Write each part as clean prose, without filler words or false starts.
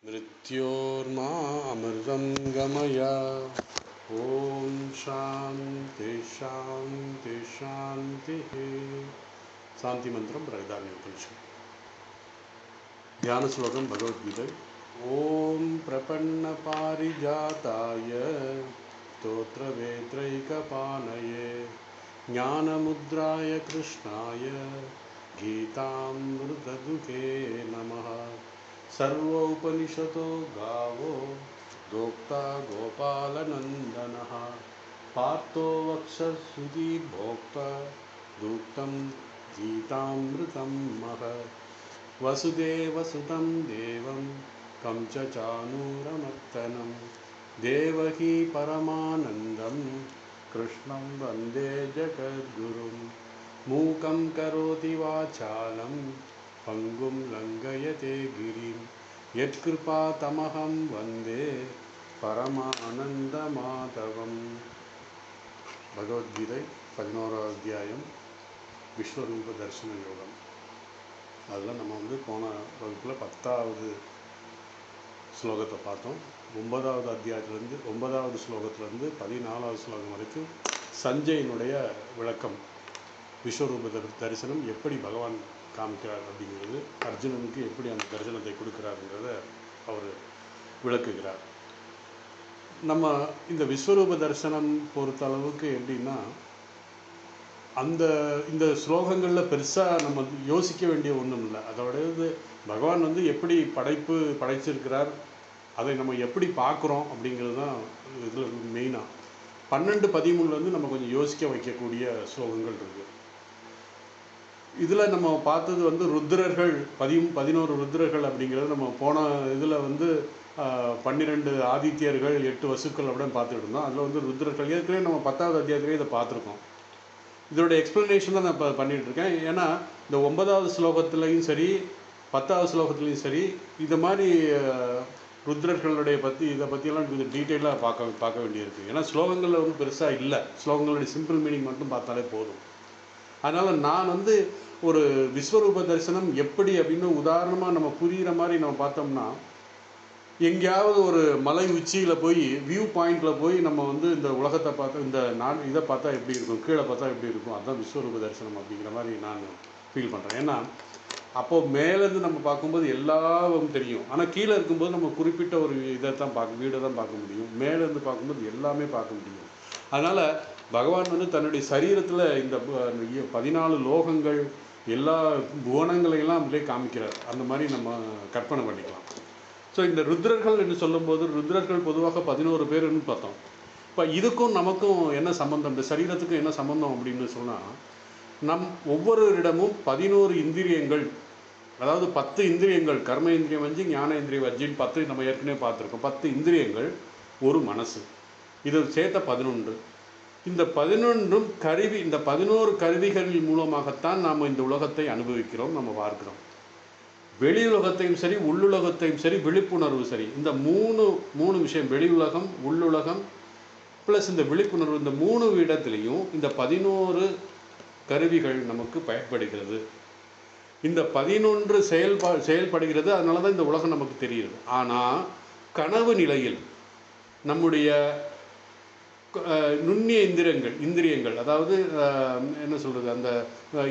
मृत्योर्मा अमृतं गमय। ओम शांति शांति शांति। शांति मंत्रम बृहदारण्यक उपनिषद। ध्यान श्लोकम भगवद्गीता। ओम प्रपन्न पारिजाताय स्तोत्रवेत्रैकपाणये ज्ञानमुद्राय कृष्णाय गीतामृतदुहे नमः। सर्वोपनिषतो गावो दोक्ता गोपालनन्दनः पार्थो वक्षसुधी भोक्ता दूक्तं गीतामृतं महत्। वसुदेवसुतं देवं कंसचाणूरमर्दनं देवकी परमानन्दं कृष्णं वन्दे जगद्गुरुं। मूकं करोति वाचालं पंगुं लंघयते गिरिं यत्कृपातमहं वन्दे परमानन्दमाधवम्। भगवद्गीதை 11வது அத்தியாயம் விஸ்வரூப தரிசன யோகம். அதில் நம்ம போன வகுப்பில் 10வது ஸ்லோகத்தை பார்த்தோம். 9வது அத்தியாயத்திலேருந்து 9வது ஸ்லோகத்திலேருந்து 14வது ஸ்லோகம் வரைக்கும் சஞ்சயனுடைய விளக்கம். விஸ்வரூப தரிசனம் எப்படி பகவான் காமிக்கிறார் அப்படிங்கிறது, அர்ஜுனனுக்கு எப்படி அந்த தரிசனத்தை கொடுக்கிறாருங்கிறத அவர் விளக்குகிறார். நம்ம இந்த விஸ்வரூப தரிசனம் பொறுத்த அளவுக்கு எப்படின்னா, இந்த ஸ்லோகங்களில் பெருசாக நம்ம யோசிக்க வேண்டிய ஒன்றும் இல்லை. அதோடது பகவான் எப்படி படைச்சிருக்கிறார், அதை நம்ம எப்படி பார்க்குறோம் அப்படிங்கிறது தான் இதில் மெயினாக. 12, 13 நம்ம கொஞ்சம் யோசிக்க வைக்கக்கூடிய ஸ்லோகங்கள் இருக்குது. இதில் நம்ம பார்த்தது ருத்ரர்கள் 11 ருத்ரர்கள் அப்படிங்கிறது நம்ம போன இதில் 12 ஆதித்யர்கள் 8 வசுக்கள் அப்படின்னு பார்த்துட்டு இருந்தோம். அதில் ருத்ரர்கள் ஏற்கனவே நம்ம 10வது அத்தியாயத்திலே இதை பார்த்துருக்கோம். இதோட எக்ஸ்ப்ளனேஷன் தான் நான் இப்போ பண்ணிகிட்ருக்கேன். ஏன்னா இந்த 9வது ஸ்லோகத்துலேயும் சரி 10வது ஸ்லோகத்துலேயும் சரி இது மாதிரி ருத்ரர்களுடைய இதை பற்றியெல்லாம் கொஞ்சம் டீட்டெயிலாக பார்க்க வேண்டியிருக்கு. ஏன்னா ஸ்லோகங்களில் பெருசாக இல்லை, ஸ்லோகங்களுடைய சிம்பிள் மீனிங் மட்டும் பார்த்தாலே போதும். அதனால் நான் ஒரு விஸ்வரூப தரிசனம் எப்படி அப்படின்னு உதாரணமாக நம்ம புரிகிற மாதிரி நம்ம பார்த்தோம்னா, எங்கேயாவது ஒரு மலை உச்சியில் போய் வியூ பாயிண்டில் போய் நம்ம இந்த உலகத்தை பார்த்தா, இந்த இதை பார்த்தா எப்படி இருக்கும், கீழே பார்த்தா எப்படி இருக்கும், அதுதான் விஸ்வரூப தரிசனம் அப்படிங்கிற மாதிரி நான் ஃபீல் பண்ணுறேன். ஏன்னா அப்போது மேலேருந்து நம்ம பார்க்கும்போது எல்லாவும் தெரியும், ஆனால் கீழே இருக்கும்போது நம்ம குறிப்பிட்ட ஒரு இதை தான் வீடை தான் பார்க்க முடியும். மேலேருந்து பார்க்கும்போது எல்லாமே பார்க்க முடியும். அதனால் பகவான் தன்னுடைய சரீரத்தில் இந்த 14 லோகங்கள் எல்லா புவனங்களையெல்லாம் அப்படியே காமிக்கிறார். அந்த மாதிரி நம்ம கற்பனை பண்ணிக்கலாம். ஸோ இந்த ருத்ரர்கள் என்று சொல்லும்போது, ருத்ரர்கள் பொதுவாக 11 பேருன்னு பார்த்தோம். இப்போ இதுக்கும் நமக்கும் என்ன சம்பந்தம், இந்த சரீரத்துக்கும் என்ன சம்பந்தம் அப்படின்னு சொன்னால், ஒவ்வொருவரிடமும் 11 இந்திரியங்கள், அதாவது 10 இந்திரியங்கள், கர்ம இந்திரியம் 5, ஞான இந்திரியம் 5, 10 நம்ம ஏற்கனவே பார்த்துருக்கோம். 10 இந்திரியங்கள், ஒரு மனசு, இது சேர்த்த 11. இந்த 11 கருவி, இந்த 11 கருவிகளின் மூலமாகத்தான் நாம் இந்த உலகத்தை அனுபவிக்கிறோம், நம்ம பார்க்கிறோம். வெளி உலகத்தையும் சரி உள்ளுலகத்தையும் சரி விழிப்புணர்வு சரி, இந்த மூணு விஷயம், வெளி உலகம், உள்ளுலகம் ப்ளஸ் இந்த விழிப்புணர்வு, இந்த 3 இடத்துலையும் இந்த 11 கருவிகள் நமக்கு பயன்படுகிறது. இந்த 11 செயல்படுகிறது. அதனால தான் இந்த உலகம் நமக்கு தெரியுது. ஆனால் கனவு நிலையில் நம்முடைய நுண்ணிய இந்திரியங்கள், அதாவது என்ன சொல்கிறது, அந்த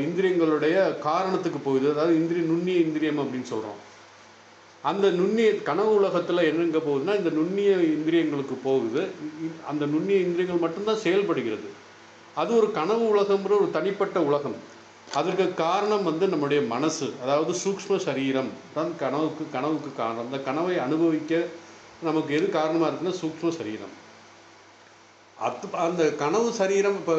இந்திரியங்களுடைய காரணத்துக்கு போகுது. அதாவது நுண்ணிய இந்திரியம் அப்படின்னு சொல்கிறோம். அந்த நுண்ணிய கனவு உலகத்தில் என்னங்க போகுதுன்னா, இந்த நுண்ணிய இந்திரியங்களுக்கு போகுது. அந்த நுண்ணிய இந்திரியங்கள் மட்டும்தான் செயல்படுகிறது. அது ஒரு கனவு உலகம்ன்ற ஒரு தனிப்பட்ட உலகம். அதற்கு காரணம் நம்முடைய மனசு, அதாவது சூக்ஷ்ம சரீரம் தான் கனவுக்கு காரணம். அந்த கனவை அனுபவிக்க நமக்கு எது காரணமாக இருக்குன்னா சூக்ஷ்ம சரீரம். அந்த கனவு சரீரம், இப்போ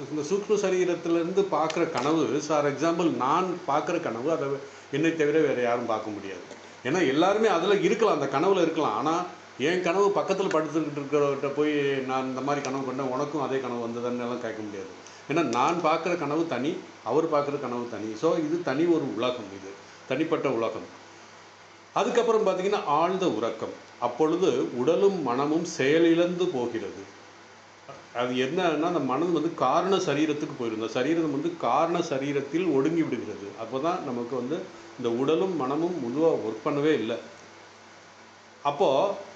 இந்த சூக்ஷ்ம சரீரத்திலேருந்து பார்க்குற கனவு, ஃபார் எக்ஸாம்பிள் நான் பார்க்குற கனவு அதை என்னை தவிர வேறு யாரும் பார்க்க முடியாது. ஏன்னா எல்லாருமே அதில் இருக்கலாம், அந்த கனவில் இருக்கலாம். ஆனால் என் கனவு பக்கத்தில் படுத்துக்கிட்டு இருக்கிறவர்கிட்ட போய் நான் இந்த மாதிரி கனவு பண்ணேன், உனக்கும் அதே கனவு வந்ததுன்னு எல்லாம் கேட்க முடியாது. ஏன்னா நான் பார்க்குற கனவு தனி, அவர் பார்க்குற கனவு தனி. ஸோ இது தனி ஒரு உலகம், இது தனிப்பட்ட உலகம். அதுக்கப்புறம் பார்த்திங்கன்னா ஆழ்ந்த உறக்கம். அப்பொழுது உடலும் மனமும் செயலிழந்து போகிறது. அது என்னன்னா, அந்த மனம் காரண சரீரத்துக்கு போயிடும். இந்த சரீரம் காரண சரீரத்தில் ஒடுங்கி விடுகிறது. அப்போ தான் நமக்கு இந்த உடலும் மனமும் பொதுவாக ஒர்க் பண்ணவே இல்லை. அப்போது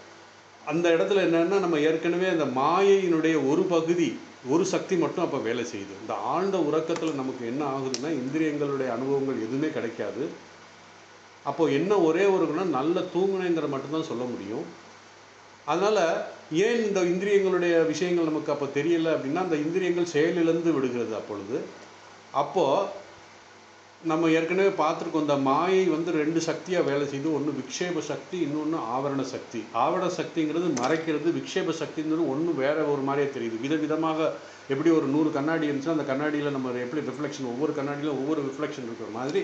அந்த இடத்துல என்னென்னா, நம்ம ஏற்கனவே அந்த மாயையினுடைய ஒரு பகுதி, ஒரு சக்தி மட்டும் அப்போ வேலை செய்யுது. இந்த ஆழ்ந்த உறக்கத்தில் நமக்கு என்ன ஆகுதுன்னா, இந்திரியங்களுடைய அனுபவங்கள் எதுவுமே கிடைக்காது. அப்போது என்ன ஒரே ஒரு குணம், நல்ல தூங்குனேங்கிற மட்டும்தான் சொல்ல முடியும். அதனால் ஏன் இந்த இந்திரியங்களுடைய விஷயங்கள் நமக்கு அப்போ தெரியலை அப்படின்னா, அந்த இந்திரியங்கள் செயலிழந்து விடுகிறது அப்பொழுது. அப்போது நம்ம ஏற்கனவே பார்த்துருக்கோம், இந்த மாயை வந்து 2 சக்தியாக வேலை செய்யுது. ஒன்று விக்ஷேப சக்தி, இன்னொன்று ஆவரண சக்தி. ஆவரண சக்திங்கிறது மறைக்கிறது, விக்ஷேப சக்திங்கிறது ஒன்று வேறு ஒரு மாதிரியே தெரியுது. விதவிதமாக எப்படி ஒரு 100 கண்ணாடி இருந்துச்சுன்னா அந்த கண்ணாடியில் நம்ம எப்படி ரிஃப்ளெக்ஷன், ஒவ்வொரு கண்ணாடியிலும் ஒவ்வொரு ரிஃப்ளெக்ஷன் இருக்கிற மாதிரி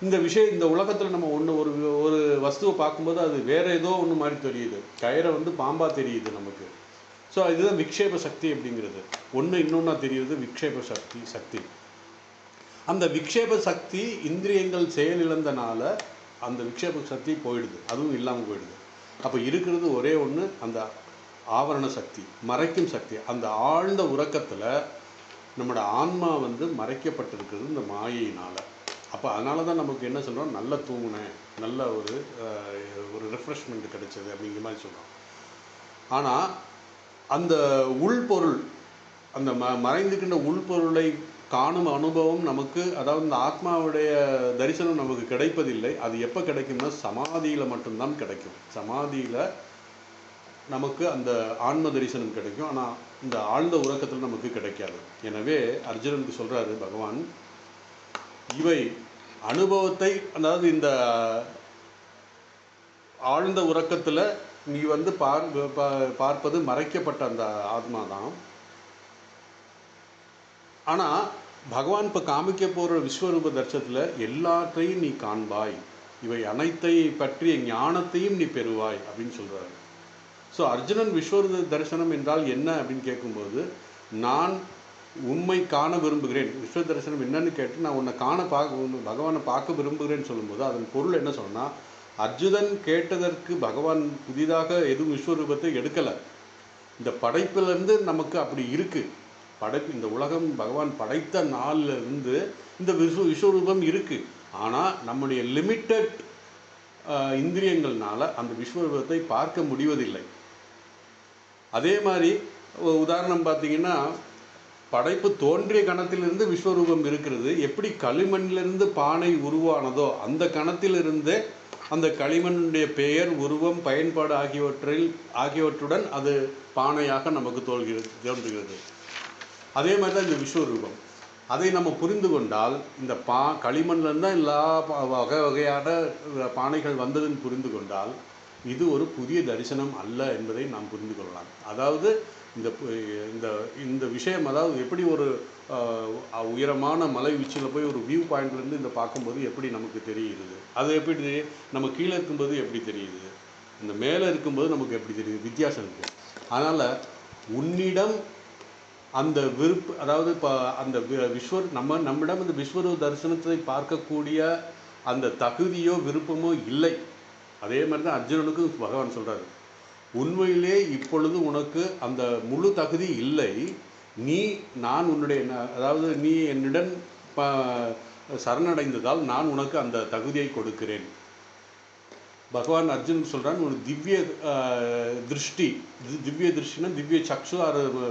இந்த உலகத்தில் நம்ம ஒரு வஸ்துவை பார்க்கும்போது அது வேறு ஏதோ ஒன்று மாதிரி தெரியுது. கயிறை வந்து பாம்பாக தெரியுது நமக்கு. ஸோ இதுதான் விக்ஷேப சக்தி அப்படிங்கிறது. ஒன்று இன்னொன்றா தெரியுது விக்ஷேப சக்தி. அந்த விக்ஷேப சக்தி இந்திரியங்கள் செயலிழந்தனால அந்த விக்ஷேப சக்தி போயிடுது, அதுவும் இல்லாமல் போயிடுது. அப்போ இருக்கிறது ஒரே ஒன்று, அந்த ஆவரண சக்தி, மறைக்கும் சக்தி. அந்த ஆழ்ந்த உறக்கத்தில் நம்மளோட ஆன்மா வந்து மறைக்கப்பட்டிருக்கிறது இந்த மாயையினால். அப்போ அதனால தான் நமக்கு என்ன சொல்கிறோம், நல்லா தூங்கினேன், நல்ல ஒரு ரெஃப்ரெஷ்மெண்ட் கிடைச்சது அப்படிங்கிற மாதிரி சொல்கிறோம். ஆனால் அந்த உள்பொருள், அந்த மறைந்துக்கின்ற உள்பொருளை காணும் அனுபவம் நமக்கு, அதாவது இந்த ஆத்மாவுடைய தரிசனம் நமக்கு கிடைப்பதில்லை. அது எப்போ கிடைக்கும்னா சமாதியில் மட்டும்தான் கிடைக்கும். சமாதியில் நமக்கு அந்த ஆன்ம தரிசனம் கிடைக்கும். ஆனால் இந்த ஆழ்ந்த உறக்கத்தில் நமக்கு கிடைக்காது. எனவே அர்ஜுனனுக்கு சொல்கிறாரு பகவான், இவை அனுபவத்தை, அதாவது இந்த ஆழ்ந்த உறக்கத்தில் நீ வந்து பார்ப்பது மறைக்கப்பட்ட அந்த ஆத்மா தான். ஆனால் பகவான் இப்போ காமிக்க போகிற விஸ்வரூப தர்சனத்தில் எல்லாற்றையும் நீ காண்பாய், இவை அனைத்தை பற்றிய ஞானத்தையும் நீ பெறுவாய் அப்படின்னு சொல்கிறாரு. ஸோ அர்ஜுனன் விஸ்வரூப தரிசனம் என்றால் என்ன அப்படின்னு கேட்கும்போது, நான் உண்மை காண விரும்புகிறேன், விஸ்வ தரிசனம் என்னன்னு கேட்டு நான் உன்னை பகவானை பார்க்க விரும்புகிறேன்னு சொல்லும்போது அதன் பொருள் என்ன சொன்னால், அர்ஜுனன் கேட்டதற்கு பகவான் புதிதாக எதுவும் விஸ்வரூபத்தை எடுக்கலை. இந்த படைப்பிலிருந்து நமக்கு அப்படி இருக்குது. இந்த உலகம் பகவான் படைத்த நாளில் இருந்து இந்த விஸ்வரூபம் இருக்குது. ஆனால் நம்முடைய லிமிட்டட் இந்திரியங்கள்னால அந்த விஸ்வரூபத்தை பார்க்க முடிவதில்லை. அதே மாதிரி உதாரணம் பார்த்திங்கன்னா, படைப்பு தோன்றிய கணத்திலிருந்து விஸ்வரூபம் இருக்கிறது. எப்படி களிமண்ணிலிருந்து பானை உருவானதோ அந்த கணத்திலிருந்தே அந்த களிமண்ணுடைய பெயர், உருவம், பயன்பாடு ஆகியவற்றுடன் அது பானையாக நமக்கு தோன்றுகிறது. அதே மாதிரி தான் இந்த விஸ்வரூபம். அதை நம்ம புரிந்து கொண்டால், இந்த களிமண்லேருந்து தான் எல்லா வகையான பானைகள் வந்ததுன்னு புரிந்து கொண்டால், இது ஒரு புதிய தரிசனம் அல்ல என்பதை நாம் புரிந்து கொள்ளலாம். அதாவது இந்த விஷயம், அதாவது எப்படி ஒரு உயரமான மலை உச்சியில் போய் ஒரு வியூ பாயிண்ட்லேருந்து இந்த பார்க்கும்போது எப்படி நமக்கு தெரியுது, அது எப்படி நம்ம கீழே இருக்கும்போது எப்படி தெரியுது, இந்த மேலே இருக்கும்போது நமக்கு எப்படி தெரியுது, வித்தியாசம் இருக்குது. அதனால் உன்னிடம் அந்த அதாவது இப்போ அந்த நம்மிடம் இந்த விஸ்வரூப தரிசனத்தை பார்க்கக்கூடிய அந்த தகுதியோ விருப்பமோ இல்லை. அதே மாதிரி தான் அர்ஜுனனுக்கு பகவான் சொல்கிறாரு, உண்மையிலே இப்பொழுது உனக்கு அந்த முழு தகுதி இல்லை. நான் உன்னுடைய, அதாவது நீ என்னிடம் சரணடைந்ததால் நான் உனக்கு அந்த தகுதியை கொடுக்கிறேன். பகவான் அர்ஜுனன் சொல்கிறான், ஒரு திவ்ய திருஷ்டினா திவ்ய சக்ஷு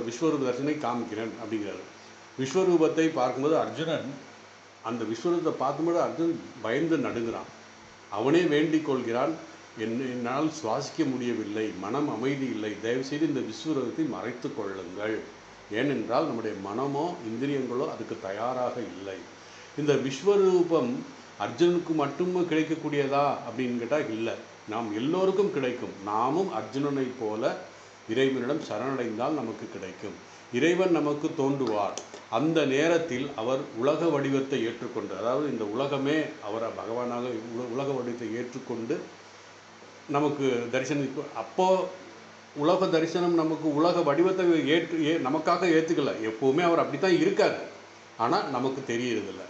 விஸ்வரூப தரிசனை காமிக்கிறேன் அப்படிங்கிறாரு. விஸ்வரூபத்தை பார்க்கும்போது அர்ஜுனன், அந்த விஸ்வரூபத்தை பார்க்கும்போது அர்ஜுனன் பயந்து நடுங்கிறான். அவனே வேண்டிக் கொள்கிறான், என்னால் சுவாசிக்க முடியவில்லை, மனம் அமைதி இல்லை, தயவுசெய்து இந்த விஸ்வரூபத்தை மறைத்து கொள்ளுங்கள். ஏனென்றால் நம்முடைய மனமோ இந்திரியங்களோ அதுக்கு தயாராக இல்லை. இந்த விஸ்வரூபம் அர்ஜுனனுக்கு மட்டுமே கிடைக்கக்கூடியதா அப்படின்னு கேட்டால் இல்லை, நாம் எல்லோருக்கும் கிடைக்கும். நாமும் அர்ஜுனனை போல இறைவனிடம் சரணடைந்தால் நமக்கு கிடைக்கும். இறைவன் நமக்கு தோன்றுவார். அந்த நேரத்தில் அவர் உலக வடிவத்தை ஏற்றுக்கொண்டு, அதாவது இந்த உலகமே அவரை பகவானாக உலக வடிவத்தை ஏற்றுக்கொண்டு நமக்கு தரிசனம். அப்போது உலக தரிசனம் நமக்கு உலக வடிவத்தை நமக்காக ஏற்றுக்கல. எப்போவுமே அவர் அப்படி தான் இருக்கார், ஆனால் நமக்கு தெரியறதில்லை.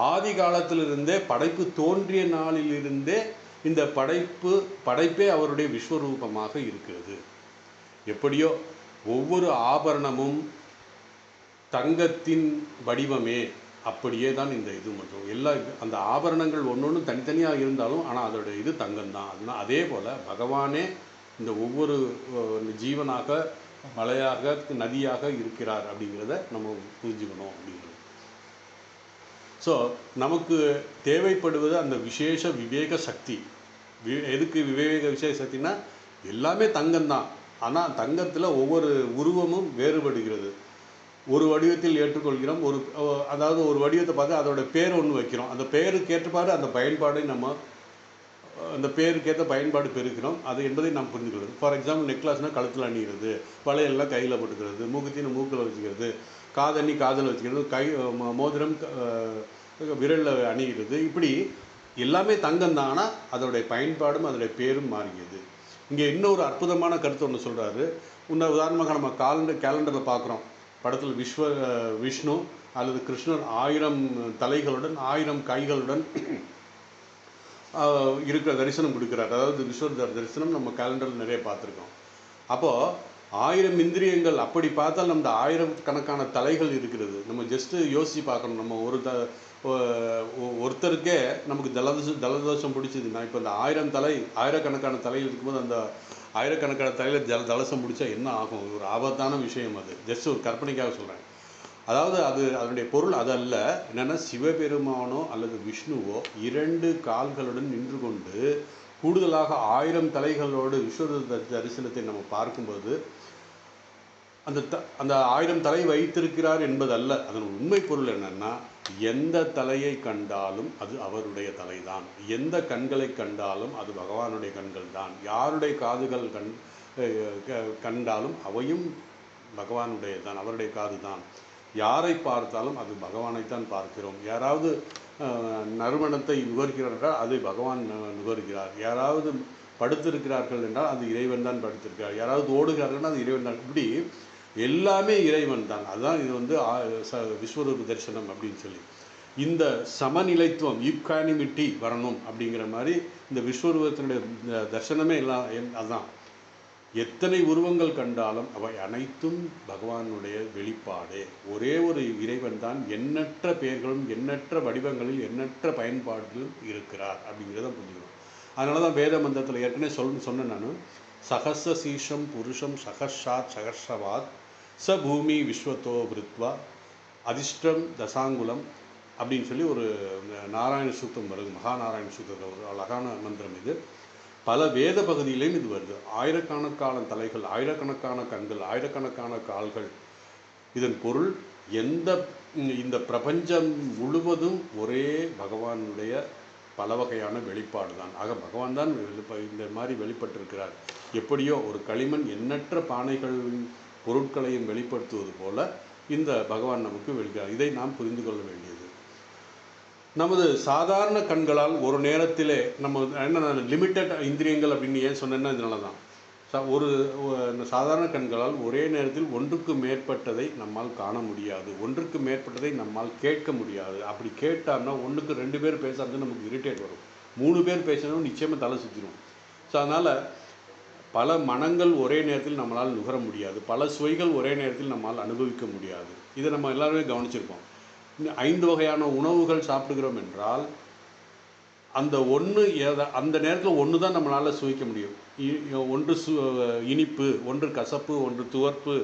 ஆதி காலத்திலிருந்தே, படைப்பு தோன்றிய நாளிலிருந்தே இந்த படைப்பே அவருடைய விஸ்வரூபமாக இருக்கிறது. எப்படியோ ஒவ்வொரு ஆபரணமும் தங்கத்தின் வடிவமே, அப்படியே தான் இந்த இது மட்டும் எல்லா அந்த ஆபரணங்கள் ஒன்று தனித்தனியாக இருந்தாலும் ஆனால் அதோட இது தங்கம் தான். அதனால் அதே போல் பகவானே இந்த ஒவ்வொரு ஜீவனாக மலையாக நதியாக இருக்கிறார் அப்படிங்கிறத நம்ம புரிஞ்சுக்கணும் அப்படிங்கிறது. ஸோ நமக்கு தேவைப்படுவது அந்த விசேஷ விவேக சக்தி. எதுக்கு விவேக விசேஷ சக்தினா எல்லாமே தங்கம்தான். ஆனால் தங்கத்தில் ஒவ்வொரு உருவமும் வேறுபடுகிறது. ஒரு வடிவத்தில் ஏற்றுக்கொள்கிறோம், அதாவது ஒரு வடிவத்தை பார்த்து அதோட பேர் ஒன்று வைக்கிறோம். அந்த பேருக்கு ஏற்றப்பாடு அந்த பயன்பாடை நம்ம அந்த பேருக்கேற்ற பயன்பாடு பெருக்கிறோம். அது என்பதை நாம் புரிஞ்சுக்கிறது. ஃபார் எக்ஸாம்பிள் நெக்லஸ்னால் கழுத்தில் அணிகிறது, வளையல்லாம் கையில் போட்டுக்கிறது, மூக்குத்தின்னு மூக்கில் வச்சுக்கிறது, காதணி காதில் வச்சுக்கிறது, மோதிரம் விரலில் அணிகிறது. இப்படி எல்லாமே தங்கம் தான். ஆனால் அதோடைய பயன்பாடும் அதோடைய பேரும் மாறியது. இங்கே இன்னொரு அற்புதமான கருத்து ஒன்று சொல்கிறாரு. உதாரணமாக நம்ம கேலண்டரில் பார்க்குறோம். படத்தில் விஷ்ணு அல்லது கிருஷ்ணர் 1000 தலைகளுடன் 1000 கைகளுடன் இருக்கிற தரிசனம் கொடுக்குறார். அதாவது விஸ்வரூப தரிசனம் நம்ம கேலண்டரில் நிறைய பார்த்துருக்கோம். அப்போது 1000 இந்திரியங்கள் அப்படி பார்த்தால் நம்ம 1000 கணக்கான தலைகள் இருக்கிறது. நம்ம ஜஸ்ட்டு யோசித்து பார்க்கணும். நம்ம ஒருத்தருக்கே நமக்கு ஜலதோஷம் பிடிச்சதுன்னா இப்போ இந்த 1000 தலை ஆயிரக்கணக்கான தலைகள் இருக்கும்போது அந்த ஆயிரக்கணக்கான தலையில் ஜலதோஷம் பிடிச்சா என்ன ஆகும்? ஒரு ஆபத்தான விஷயம். அது ஜஸ்ட் ஒரு கற்பனைக்காக சொல்கிறேன். அதாவது அதனுடைய பொருள் அதல்ல. என்னென்னா சிவபெருமானோ அல்லது விஷ்ணுவோ 2 கால்களுடன் நின்று கொண்டு கூடுதலாக 1000 தலைகளோடு விஸ்வரூப தரிசனத்தை நம்ம பார்க்கும்போது அந்த 1000 தலை வைத்திருக்கிறார் என்பதல்ல. அதன் உண்மை பொருள் என்னன்னா, எந்த தலையை கண்டாலும் அது அவருடைய தலைதான், எந்த கண்களை கண்டாலும் அது பகவானுடைய கண்கள் தான், யாருடைய காதுகள் கண்டாலும் அவையும் பகவானுடைய தான், அவருடைய காது தான். யாரை பார்த்தாலும் அது பகவானைத்தான் பார்க்கிறோம். யாராவது நறுமணத்தை நுகர்கிறார் என்றால் அதை பகவான் நுகர்கிறார். யாராவது படுத்திருக்கிறார்கள் என்றால் அது இறைவன் தான் படுத்திருக்கிறார். யாராவது ஓடுகிறார்கள் அது இறைவன் தான். இப்படி எல்லாமே இறைவன் தான். அதுதான் இது விஸ்வரூப தரிசனம் அப்படின்னு சொல்லி இந்த சமநிலைத்துவம் ஈக்வானிமிட்டி வரணும் அப்படிங்கிற மாதிரி இந்த விஸ்வரூபத்தினுடைய தரிசனமே எல்லாம் அதுதான். எத்தனை உருவங்கள் கண்டாலும் அவை அனைத்தும் பகவானுடைய வெளிப்பாடே. ஒரே ஒரு இறைவன் தான் எண்ணற்ற பெயர்களும் எண்ணற்ற வடிவங்களில் எண்ணற்ற பயன்பாடுகளும் இருக்கிறார் அப்படிங்கிறத புரிஞ்சுக்கணும். அதனால தான் வேத மந்திரத்தில் ஏற்கனவே சொன்னேன் நான். சகச சீஷம் புருஷம் சகர்ஷாத் சகர்ஷவாத் ச பூமி விஸ்வத்தோ விருத்வா அதிர்ஷ்டம் தசாங்குலம் அப்படின்னு சொல்லி ஒரு நாராயண சூக்தம் வருது. மகாநாராயண சூக்தத்தில் ஒரு அழகான மந்திரம் இது. பல வேத பகுதியிலையும் இது வருது. ஆயிரக்கணக்கான தலைகள், ஆயிரக்கணக்கான கண்கள், ஆயிரக்கணக்கான கால்கள். இதன் பொருள் இந்த பிரபஞ்சம் முழுவதும் ஒரே பகவானுடைய பல வகையான வெளிப்பாடு தான். ஆக பகவான் தான் இந்த மாதிரி வெளிப்பட்டிருக்கிறார். எப்படியோ ஒரு களிமண் எண்ணற்ற பானைகள் பொருட்களையும் வெளிப்படுத்துவது போல இந்த பகவான் நமக்கு வெளிக்கிறார். இதை நாம் புரிந்து கொள்ள வேண்டியது. நமது சாதாரண கண்களால் ஒரு நேரத்திலே நம்ம என்ன லிமிட்டட் இந்திரியங்கள் அப்படின்னு ஏன் சொன்னேன்னா இதனால தான். சாதாரண கண்களால் ஒரே நேரத்தில் ஒன்றுக்கு மேற்பட்டதை நம்மால் காண முடியாது, ஒன்றுக்கு மேற்பட்டதை நம்மால் கேட்க முடியாது. அப்படி கேட்டார்னா 1க்கு 2 பேர் பேசுறது நமக்கு இரிட்டேட் வரும். 3 பேர் பேசணும் நிச்சயமாக தலை சுற்றிடும். ஸோ அதனால் பல மனங்கள் ஒரே நேரத்தில் நம்மளால் நுகர முடியாது, பல சுவைகள் ஒரே நேரத்தில் நம்மால் அனுபவிக்க முடியாது. இதை நம்ம எல்லாருமே கவனிச்சிருப்போம். 5 வகையான உணவுகள் சாப்பிடுகிறோம் என்றால் அந்த நேரத்தில் ஒன்று தான் நம்மளால் சுவைக்க முடியும். ஒன்று இனிப்பு, ஒன்று கசப்பு, ஒன்று துவர்ப்பு,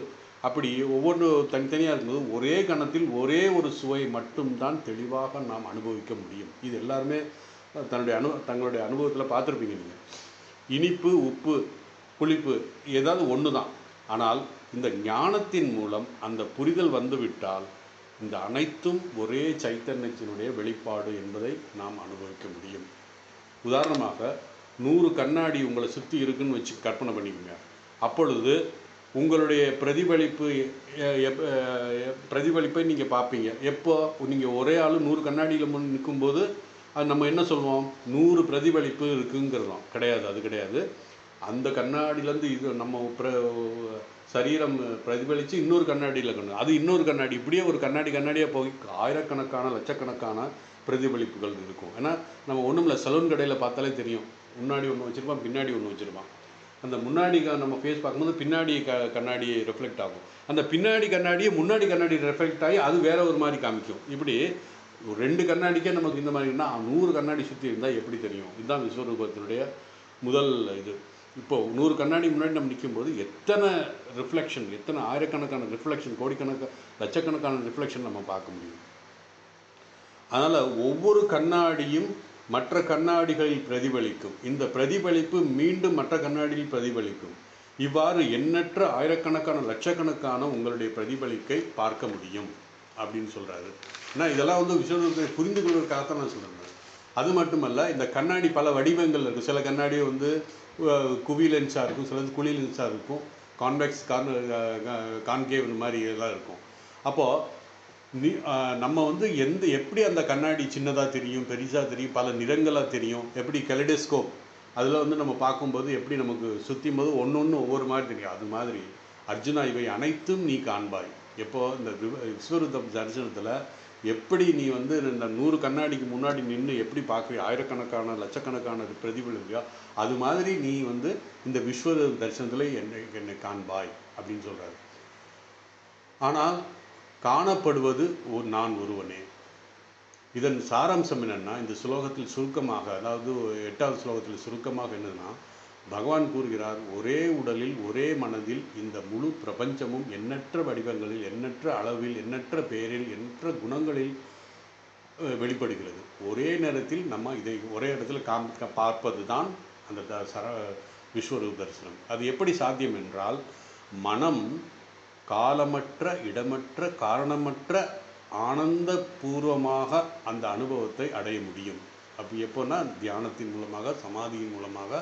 அப்படி ஒவ்வொன்று தனித்தனியாக இருக்கும்போது ஒரே கணத்தில் ஒரே ஒரு சுவை மட்டும்தான் தெளிவாக நாம் அனுபவிக்க முடியும். இது எல்லாருமே தங்களுடைய அனுபவத்தில் பார்த்துருப்பீங்க. நீங்கள் இனிப்பு, உப்பு, புளிப்பு ஏதாவது ஒன்று தான். ஆனால் இந்த ஞானத்தின் மூலம் அந்த புரிதல் வந்துவிட்டால் இந்த அனைத்தும் ஒரே சைத்தன்யத்தினுடைய வெளிப்பாடு என்பதை நாம் அனுபவிக்க முடியும். உதாரணமாக 100 கண்ணாடி உங்களை சுற்றி இருக்குன்னு வச்சு கற்பனை பண்ணிக்கோங்க. அப்பொழுது உங்களுடைய பிரதிபலிப்பை நீங்கள் பார்ப்பீங்க. எப்போ நீங்கள் ஒரே ஆள் 100 கண்ணாடியில் முன் நிற்கும்போது அது நம்ம என்ன சொல்லுவோம்? 100 பிரதிபலிப்பு இருக்குங்கிறதும் கிடையாது. அது கிடையாது. அந்த கண்ணாடியிலேருந்து இது நம்ம சரீரம் பிரதிபலித்து இன்னொரு கண்ணாடியில் அது இன்னொரு கண்ணாடி, இப்படியே ஒரு கண்ணாடியாக போய் ஆயிரக்கணக்கான லட்சக்கணக்கான பிரதிபலிப்புகள் இருக்கும். ஏன்னா நம்ம ஒன்றும் இல்லை, சலூன் கடையில் பார்த்தாலே தெரியும். முன்னாடி ஒன்று வச்சுருப்பான், பின்னாடி ஒன்று வச்சுருப்பான். அந்த முன்னாடி நம்ம ஃபேஸ் பார்க்கும்போது பின்னாடி கண்ணாடி ரிஃப்ளெக்ட் ஆகும். அந்த பின்னாடி கண்ணாடியை முன்னாடி கண்ணாடி ரிஃப்ளெக்ட் ஆகி அது வேற ஒரு மாதிரி காமிக்கும். இப்படி ஒரு 2 கண்ணாடிக்கே நமக்கு இந்த மாதிரினா 100 கண்ணாடி சுற்றி இருந்தால் எப்படி தெரியும்? இதுதான் விஸ்வரூபத்தினுடைய முதல் இது. இப்போ 100 கண்ணாடி முன்னாடி நம்ம நிற்கும்போது எத்தனை ரிஃப்ளெக்ஷன், எத்தனை ஆயிரக்கணக்கான ரிஃப்ளெக்ஷன், லட்சக்கணக்கான ரிஃப்ளெக்ஷன் நம்ம பார்க்க முடியும். அதனால் ஒவ்வொரு கண்ணாடியும் மற்ற கண்ணாடிகளில் பிரதிபலிக்கும். இந்த பிரதிபலிப்பு மீண்டும் மற்ற கண்ணாடியில் பிரதிபலிக்கும். இவ்வாறு எண்ணற்ற ஆயிரக்கணக்கான லட்சக்கணக்கான உங்களுடைய பிரதிபலிப்பை பார்க்க முடியும் அப்படின்னு சொல்கிறாரு. ஏன்னா இதெல்லாம் வந்து விஸ்வரூபத்தை புரிந்து கொள்வதற்காகத்தான் நான் சொல்கிறேன். அது மட்டுமல்ல, இந்த கண்ணாடி பல வடிவங்கள் இருக்குது. சில கண்ணாடி வந்து குவி லென்ஸாக இருக்கும், சிலது குழி லென்ஸாக இருக்கும், கான்வெக்ஸ் கான்கேவ் இந்த மாதிரி எல்லாம் இருக்கும். அப்போது நம்ம வந்து எப்படி அந்த கண்ணாடி சின்னதாக தெரியும், பெரிசாக தெரியும், பல நிறங்களாக தெரியும், எப்படி கெலடோஸ்கோப் அதில் வந்து நம்ம பார்க்கும்போது எப்படி நமக்கு சுற்றும் போது ஒன்று ஒவ்வொரு மாதிரி தெரியும். அது மாதிரி அர்ஜுனா இவை அனைத்தும் நீ காண்பாய். எப்போது இந்த விஸ்வரூப தரிசனத்தில் எப்படி நீ வந்து இந்த 100 கண்ணாடிக்கு முன்னாடி நின்று எப்படி பார்க்குறிய, ஆயிரக்கணக்கான லட்சக்கணக்கான பிரதிபலிப்பியா, அது மாதிரி நீ வந்து இந்த விஸ்வரூப தரிசனத்தில் என்னை காண்பாய் அப்படின்னு சொல்கிறாரு. ஆனால் காணப்படுவது நான் ஒருவனே. இதன் சாராம்சம் என்னென்னா, இந்த ஸ்லோகத்தில் சுருக்கமாக, அதாவது 8வது ஸ்லோகத்தில் சுருக்கமாக என்னன்னா, பகவான் கூறுகிறார், ஒரே உடலில் ஒரே மனதில் இந்த முழு பிரபஞ்சமும் எண்ணற்ற வடிவங்களில், எண்ணற்ற அளவில், எண்ணற்ற பெயரில், எண்ணற்ற குணங்களில் வெளிப்படுகிறது. ஒரே நேரத்தில் நம்ம இதை ஒரே இடத்துல பார்ப்பது தான் அந்த விஸ்வரூப தரிசனம். அது எப்படி சாத்தியம் என்றால், மனம் காலமற்ற, இடமற்ற, காரணமற்ற ஆனந்த பூர்வமாக அந்த அனுபவத்தை அடைய முடியும். அப்படி எப்போன்னா தியானத்தின் மூலமாக, சமாதியின் மூலமாக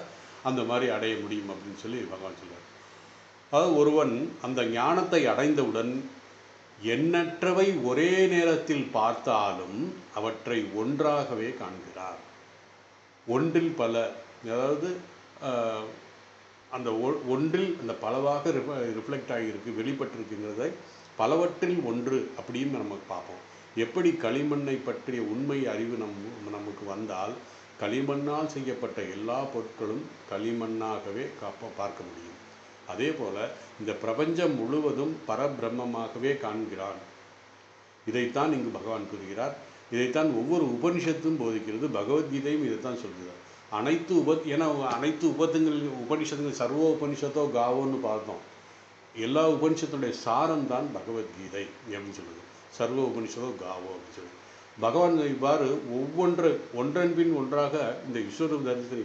அந்த மாதிரி அடைய முடியும் அப்படின்னு சொல்லி பகவான் சொல்றார். அதாவது ஒருவன் அந்த ஞானத்தை அடைந்தவுடன் எண்ணற்றவை ஒரே நேரத்தில் பார்த்தாலும் அவற்றை ஒன்றாகவே காண்கிறார். ஒன்றில் பல, அதாவது அந்த ஒன்றில் அந்த பலவாக ரிஃப்ளெக்ட் ஆகியிருக்கு, வெளிப்பட்டிருக்குங்கிறதை பலவற்றில் ஒன்று அப்படின்னு நமக்கு பார்ப்போம். எப்படி களிமண்ணை பற்றிய உண்மை அறிவு நமக்கு வந்தால் களிமண்ணால் செய்யப்பட்ட எல்லா பொருட்களும் களிமண்ணாகவே பார்க்க முடியும். அதே போல் இந்த பிரபஞ்சம் முழுவதும் பரபிரம்மமாகவே காண்கிறான். இதைத்தான் இங்கு பகவான் கூறுகிறார். இதைத்தான் ஒவ்வொரு உபனிஷத்தும் போதிக்கிறது. பகவத்கீதையும் இதைத்தான் சொல்கிறார். ஏன்னா அனைத்து உபனிஷத்துங்கள் சர்வ உபனிஷத்தோ காவோன்னு பார்த்தோம். எல்லா உபனிஷத்துடைய சாரம் தான் பகவத்கீதை அப்படின்னு சொல்லுது. சர்வ உபனிஷதோ காவோ அப்படின்னு சொல்லி பகவான் இவ்வாறு ஒன்றன் பின் ஒன்றாக இந்த விஸ்வரூப தரிசனத்தை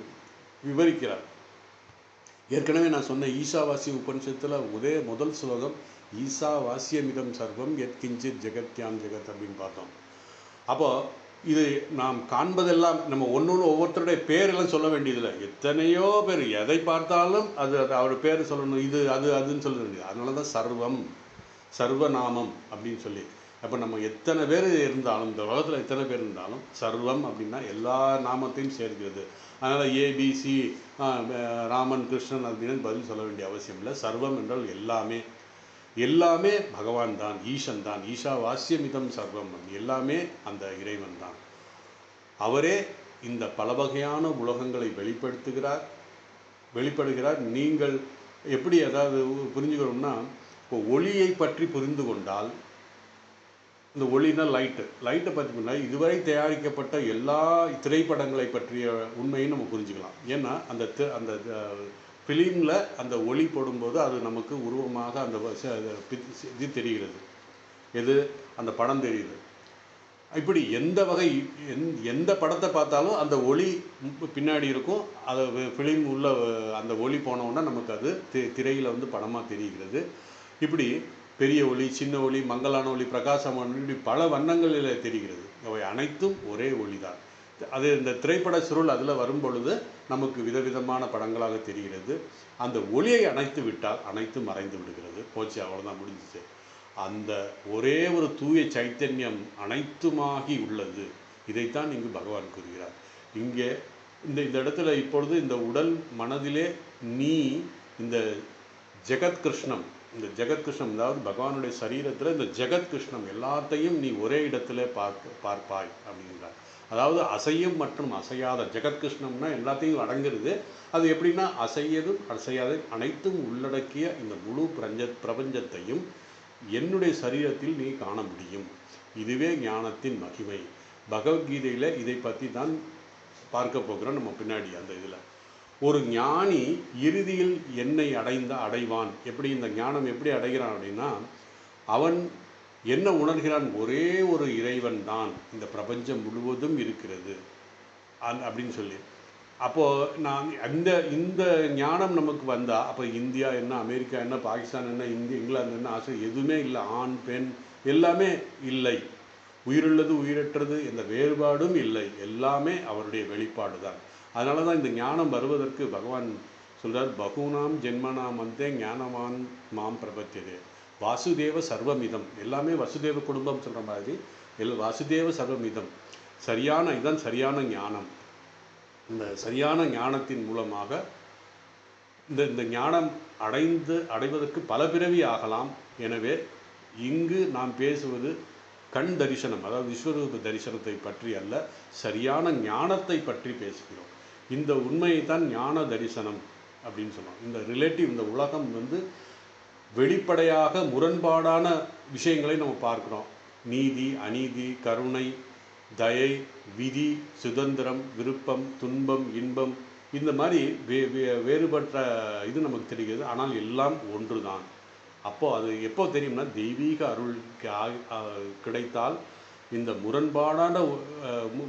விவரிக்கிறார். ஏற்கனவே நான் சொன்ன ஈசாவாசிய உபனிஷத்தில் முதல் ஸ்லோகம் ஈசாவாசியமிதம் சர்வம் எத் கிஞ்சித் ஜெகத்யாம் ஜெகத் அப்படின்னு பார்த்தோம். அப்போ இது நாம் காண்பதெல்லாம் நம்ம ஒவ்வொருத்தருடைய பேரெல்லாம் சொல்ல வேண்டியதில்லை. எத்தனையோ பேர் எதை பார்த்தாலும் அது அவர் பேர் சொல்லணும், இது அதுன்னு சொல்ல வேண்டியது. அதனால தான் சர்வநாமம் அப்படின்னு சொல்லி. அப்போ நம்ம எத்தனை பேர் இருந்தாலும், இந்த உலகத்தில் எத்தனை பேர் இருந்தாலும் சர்வம் அப்படின்னா எல்லா நாமத்தையும் சேர்க்கிறது. அதனால் ஏபிசி ராமன் கிருஷ்ணன் அப்படின்னு பதில் சொல்ல வேண்டிய அவசியம் இல்லை. சர்வம் என்றால் எல்லாமே பகவான் தான், ஈசன் தான். ஈஷாவாஸ்யமிதம் சர்வம், எல்லாமே அந்த இறைவன் தான். அவரே இந்த பல வகையான உலகங்களை வெளிப்படுகிறார். நீங்கள் எப்படி அதாவது புரிஞ்சுக்கணும்னா, இப்போ ஒளியை பற்றி புரிந்து கொண்டால், இந்த ஒளினா லைட்டை பற்றி புரிந்தால் இதுவரை தயாரிக்கப்பட்ட எல்லா திரைப்படங்களை பற்றிய உண்மையும் நம்ம புரிஞ்சுக்கலாம். ஏன்னா அந்த ஃபிலிமில் அந்த ஒளி போடும்போது அது நமக்கு உருவமாக அந்த இது தெரிகிறது, அந்த படம் தெரியுது. இப்படி எந்த படத்தை பார்த்தாலும் அந்த ஒளி பின்னாடி இருக்கும். அது ஃபிலிம் உள்ள அந்த ஒளி போனோன்னா நமக்கு அது திரையில் வந்து படமாக தெரிகிறது. இப்படி பெரிய ஒளி, சின்ன ஒளி, மங்கலான ஒளி, பிரகாசமான ஒளி, இப்படி பல வண்ணங்களில் தெரிகிறது. அவை அனைத்தும் ஒரே ஒளி தான். அது இந்த திரைப்பட சுருள் அதில் வரும் பொழுது நமக்கு விதவிதமான படங்களாக தெரிகிறது. அந்த ஒளியை அணைத்து விட்டால் அனைத்தும் மறைந்து விடுகிறது. போச்சு, அவ்வளோதான், முடிஞ்சிச்சு. அந்த ஒரே ஒரு தூய சைத்தன்யம் அனைத்துமாகி உள்ளது. இதைத்தான் இங்கு பகவான் கூறுகிறார். இங்கே இந்த இடத்துல இப்பொழுது இந்த உடல் மனதிலே நீ இந்த ஜெகத் கிருஷ்ணம் இந்த ஜெகத்கிருஷ்ணம், அதாவது பகவானுடைய சரீரத்தில் இந்த ஜெகத்கிருஷ்ணம் எல்லாத்தையும் நீ ஒரே இடத்துல பார்ப்பாய் அப்படிங்கிறார். அதாவது அசையும் மற்றும் அசையாத ஜெகத்கிருஷ்ணம்னா எல்லாத்தையும் அடங்குறது. அது எப்படின்னா அசையதும் அசையாத அனைத்தும் உள்ளடக்கிய இந்த முழு பிரபஞ்சத்தையும் என்னுடைய சரீரத்தில் நீ காண முடியும். இதுவே ஞானத்தின் மகிமை. பகவத்கீதையில் இதை பற்றி தான் பார்க்க போகிறோம் நம்ம பின்னாடி. அந்த இதில் ஒரு ஞானி இறுதியில் என்னை அடைவான். எப்படி இந்த ஞானம் எப்படி அடைகிறான் அப்படின்னா, அவன் என்ன உணர்கிறான், ஒரே ஒரு இறைவன் தான் இந்த பிரபஞ்சம் முழுவதும் இருக்கிறது அப்படின்னு சொல்லி. அப்போது நான் இந்த ஞானம் நமக்கு வந்தால், அப்போ இந்தியா என்ன, அமெரிக்கா என்ன, பாகிஸ்தான் என்ன, இங்கிலாந்து என்ன, ஆஸ்திரேலியா எதுவுமே இல்லை. ஆண் பெண் எல்லாமே இல்லை. உயிருள்ளது உயிரற்றது எந்த வேறுபாடும் இல்லை. எல்லாமே அவருடைய வெளிப்பாடு தான். அதனால தான் இந்த ஞானம் வருவதற்கு பகவான் சொல்கிறார், பகுனாம் ஜென்மனாம் வந்தே ஞானவான் மாம் பிரபத்தியதே வாசுதேவ சர்வமிதம். எல்லாமே வசுதேவ குடும்பம் சொல்கிற மாதிரி வாசுதேவ சர்வமிதம். இதுதான் சரியான ஞானம். இந்த சரியான ஞானத்தின் மூலமாக இந்த ஞானம் அடைவதற்கு பல பிறவி ஆகலாம். எனவே இங்கு நாம் பேசுவது கண் தரிசனம், அதாவது விஸ்வரூப தரிசனத்தை பற்றி அல்ல, சரியான ஞானத்தை பற்றி பேசுகிறோம். இந்த உண்மையை தான் ஞான தரிசனம் அப்படின்னு சொல்லுவோம். இந்த ரிலேட்டிவ், இந்த உலகம் வெளிப்படையாக முரண்பாடான விஷயங்களை நம்ம பார்க்குறோம். நீதி, அநீதி, கருணை, தயை, விதி, சுதந்திரம், விருப்பம், துன்பம், இன்பம், இந்த மாதிரி வேறுபட்ட இது நமக்கு தெரிகிறது. ஆனால் எல்லாம் ஒன்று தான். அப்போது அது எப்போ தெரியும்னா, தெய்வீக அருள் கிடைத்தால் இந்த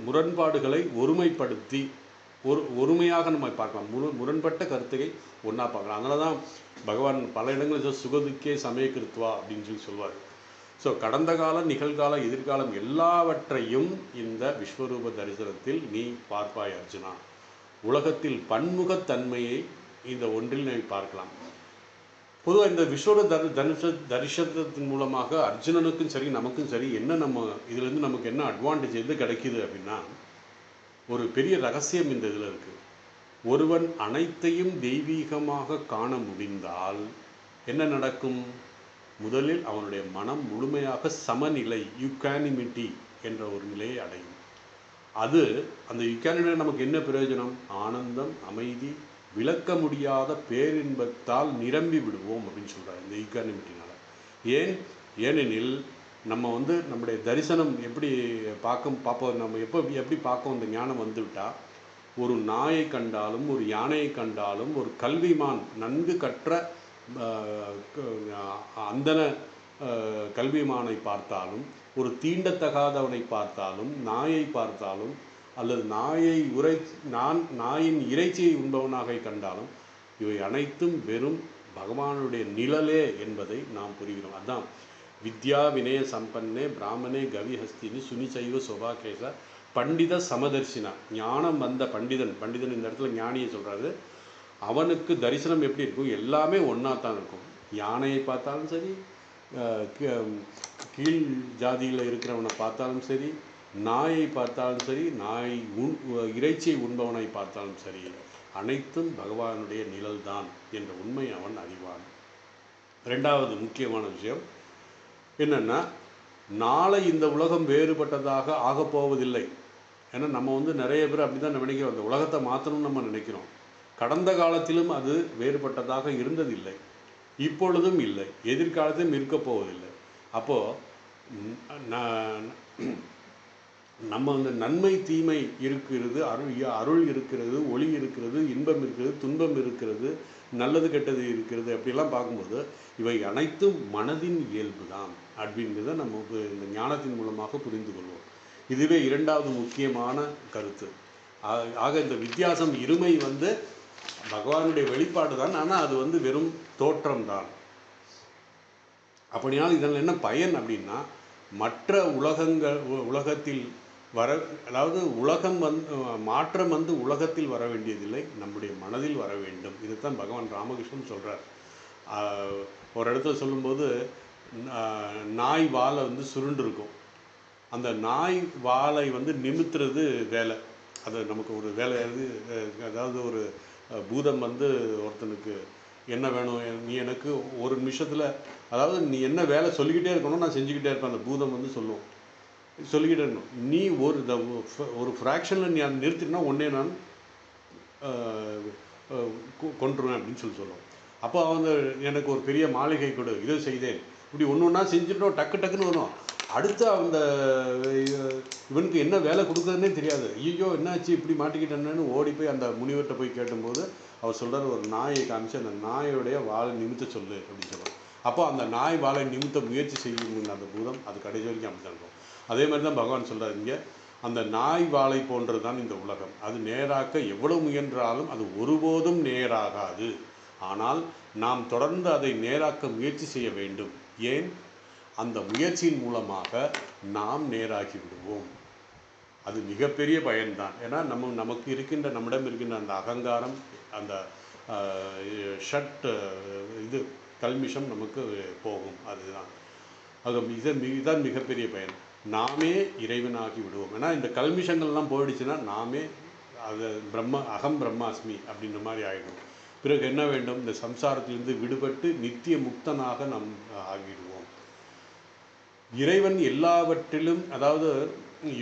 முரண்பாடுகளை ஒருமைப்படுத்தி ஒருமையாக நம்ம பார்க்கலாம். முரண்பட்ட கருத்துக்கை ஒன்றா பார்க்கலாம். அதனால தான் பகவான் பல இடங்களில் சுகதுக்கே சமயக்கிருத்துவா அப்படின்னு சொல்லுவார். ஸோ கடந்த காலம், நிகழ்காலம், எதிர்காலம் எல்லாவற்றையும் இந்த விஸ்வரூப தரிசனத்தில் நீ பார்ப்பாய் அர்ஜுனா. உலகத்தில் பன்முகத்தன்மையை இந்த ஒன்றில் நீ பார்க்கலாம். பொதுவாக இந்த விஸ்வரூப தரிசனத்தின் மூலமாக அர்ஜுனனுக்கும் சரி நமக்கும் சரி நம்ம இதுலேருந்து நமக்கு என்ன அட்வான்டேஜ் எது கிடைக்கிது அப்படின்னா, ஒரு பெரிய ரகசியம் இந்த இதில் இருக்குது. ஒருவன் அனைத்தையும் தெய்வீகமாக காண முடிந்தால் என்ன நடக்கும்? முதலில் அவனுடைய மனம் முழுமையாக சமநிலை, யுக்கானிமிட்டி என்ற ஒரு நிலையை அடையும். அந்த யுக்கானிமிட்டி நமக்கு என்ன பிரயோஜனம்? ஆனந்தம், அமைதி, விளக்க முடியாத பேரின்பத்தால் நிரம்பி விடுவோம் அப்படின்னு சொல்கிறார் இந்த யுக்கானிமிட்டினால். ஏனெனில் நம்ம நம்முடைய தரிசனம் எப்படி பார்ப்போம், நம்ம எப்படி பார்ப்போம்? இந்த ஞானம் வந்துவிட்டால், ஒரு நாயை கண்டாலும், ஒரு யானையை கண்டாலும், ஒரு கல்விமான், நன்கு கற்ற அந்தன கல்விமானை பார்த்தாலும், ஒரு தீண்டத்தகாதவனை பார்த்தாலும், நாயை பார்த்தாலும், அல்லது நாயின் இறைச்சியை உண்பவனாக கண்டாலும், இவை அனைத்தும் வெறும் பகவானுடைய நிழலே என்பதை நாம் புரிகிறோம். அதுதான் வித்யா வினய சம்பன்னே பிராமணே கவிஹஸ்தினி சுனிசைவ சோபாகேச பண்டித சமதர்சினா. ஞானம் வந்த பண்டிதன் இந்த இடத்துல ஞானியை சொல்கிறாரு. அவனுக்கு தரிசனம் எப்படி இருக்கும்? எல்லாமே ஒன்றா தான் இருக்கும். யானையை பார்த்தாலும் சரி, கீழ் ஜாதியில் இருக்கிறவனை பார்த்தாலும் சரி, நாயை பார்த்தாலும் சரி, இறைச்சியை உண்பவனை பார்த்தாலும் சரி, அனைத்தும் பகவானுடைய நிழல்தான் என்ற உண்மை அவன் அறிவான். ரெண்டாவது முக்கியமான விஷயம் என்னென்னா, நாளை இந்த உலகம் வேறுபட்டதாக ஆகப்போவதில்லை. ஏன்னா நம்ம நிறைய பேர் அப்படி தான் நினைக்கிறோம். அந்த உலகத்தை மாற்றணும்னு நம்ம நினைக்கிறோம். கடந்த காலத்திலும் அது வேறுபட்டதாக இருந்ததில்லை, இப்பொழுதும் இல்லை, எதிர்காலத்திலும் இருக்க போவதில்லை. அப்போது நம்ம நன்மை தீமை இருக்கிறது, அருள் இருக்கிறது, ஒளி இருக்கிறது, இன்பம் இருக்கிறது, துன்பம் இருக்கிறது, நல்லது கெட்டது இருக்கிறது. அப்படிலாம் பார்க்கும்போது இவை அனைத்தும் மனதின் இயல்பு தான் அப்படிங்கிறத நம்ம இந்த ஞானத்தின் மூலமாக புரிந்து கொள்வோம். இதுவே இரண்டாவது முக்கியமான கருத்து. ஆக இந்த வித்தியாசம், இருமை பகவானுடைய வெளிப்பாடு தான், ஆனால் அது வெறும் தோற்றம்தான். அப்படினால் இதனால் என்ன பயன் அப்படின்னா, மற்ற உலகத்தில் அதாவது உலகம் மாற்றம் உலகத்தில் வர வேண்டியதில்லை, நம்முடைய மனதில் வர வேண்டும். இதுதான் பகவான் ராமகிருஷ்ணன் சொல்கிறார். ஒரு இடத்துல சொல்லும்போது, நாய் வாலை சுருண்டிருக்கும். அந்த நாய் வாலை நிமித்துறது வேலை. அது நமக்கு ஒரு வேலை. அதாவது ஒரு பூதம் ஒருத்தனுக்கு என்ன வேணும், நீ எனக்கு ஒரு நிமிஷத்தில், அதாவது நீ என்ன வேலை சொல்லிக்கிட்டே இருக்கணும், நான் செஞ்சுக்கிட்டே இருப்பேன். அந்த பூதம் வந்து சொல்லும், சொல்லிக்கிட்டே இருக்கணும். நீ ஒரு ஃப்ராக்ஷனில் நீ அதை நிறுத்தினா உடனே நான் கொன்றுவேன் அப்படின்னு சொல்லுவோம். அப்போ அவங்க எனக்கு ஒரு பெரிய மாளிகை கொடு, இதை செய்தேன், இப்படி ஒன்று ஒன்றா செஞ்சுட்டோம், டக்கு டக்குன்னு வரும். அடுத்து அந்த இவனுக்கு என்ன வேலை கொடுக்குறதுனே தெரியாது. ஐயோ என்னாச்சு இப்படி மாட்டிக்கிட்டேன்னு ஓடி போய் அந்த முனிவர்கிட்ட போய் கேட்டும்போது அவர் சொல்கிறார், ஒரு நாயை காமிச்சு அந்த நாயோடைய வாழை நிமித்த சொல்லு அப்படின்னு சொல்லுவார். அப்போ அந்த நாய் வாழை நிமித்த முயற்சி செய்யும் அந்த பூதம் அது கடைசி வரைக்கும் அமைச்சிருக்கும். அதே மாதிரி தான் பகவான் சொல்கிறார் இங்கே, அந்த நாய் வாழை போன்றது தான் இந்த உலகம். அது நேராக்க எவ்வளவு முயன்றாலும் அது ஒருபோதும் நேராகாது. ஆனால் நாம் தொடர்ந்து அதை நேராக்க முயற்சி செய்ய வேண்டும். ஏன்? அந்த முயற்சியின் மூலமாக நாம் நேராகி விடுவோம். அது மிகப்பெரிய பயன்தான். ஏன்னா நமக்கு இருக்கின்ற, நம்மிடம் இருக்கின்ற அந்த அகங்காரம், அந்த இது கல்மிஷம் நமக்கு போகும். அதுதான் இதுதான் மிகப்பெரிய பயன். நாமே இறைவனாகி விடுவோம். ஏன்னா இந்த கல்மிஷங்கள்லாம் போயிடுச்சுன்னா நாமே அது அகம் பிரம்மாஸ்மி அப்படின்ற மாதிரி ஆகிடும். பிறகு என்ன வேண்டும்? இந்த சம்சாரத்திலிருந்து விடுபட்டு நித்திய முக்தனாக நாம் ஆகிடுவோம். இறைவன் எல்லாவற்றிலும், அதாவது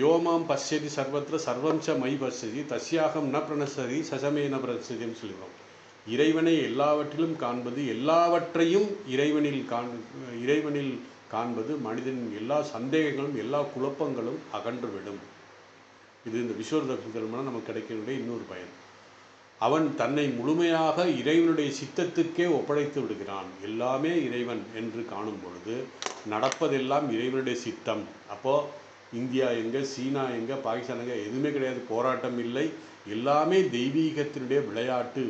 யோமாம் பஷ்யதி சர்வத்திர சர்வம்ச மை பஷ்யதி தஸ்யாகம் ந பிரணசதி சசமேன பிரசதின்னு சொல்லுவோம். இறைவனை எல்லாவற்றிலும் காண்பது, எல்லாவற்றையும் இறைவனில் காண்பது மனிதனின் எல்லா சந்தேகங்களும் எல்லா குழப்பங்களும் அகன்றுவிடும். இது இந்த விஸ்வரூப நமக்கு கிடைக்கக்கூடிய இன்னொரு பயன். அவன் தன்னை முழுமையாக இறைவனுடைய சித்தத்துக்கே ஒப்படைத்து விடுகிறான். எல்லாமே இறைவன் என்று காணும் பொழுது நடப்பதெல்லாம் இறைவனுடைய சித்தம். அப்போது இந்தியா எங்கே, சீனா எங்கே, பாகிஸ்தான் எங்கே, எதுவுமே கிடையாது. போராட்டம் இல்லை, எல்லாமே தெய்வீகத்தினுடைய விளையாட்டு,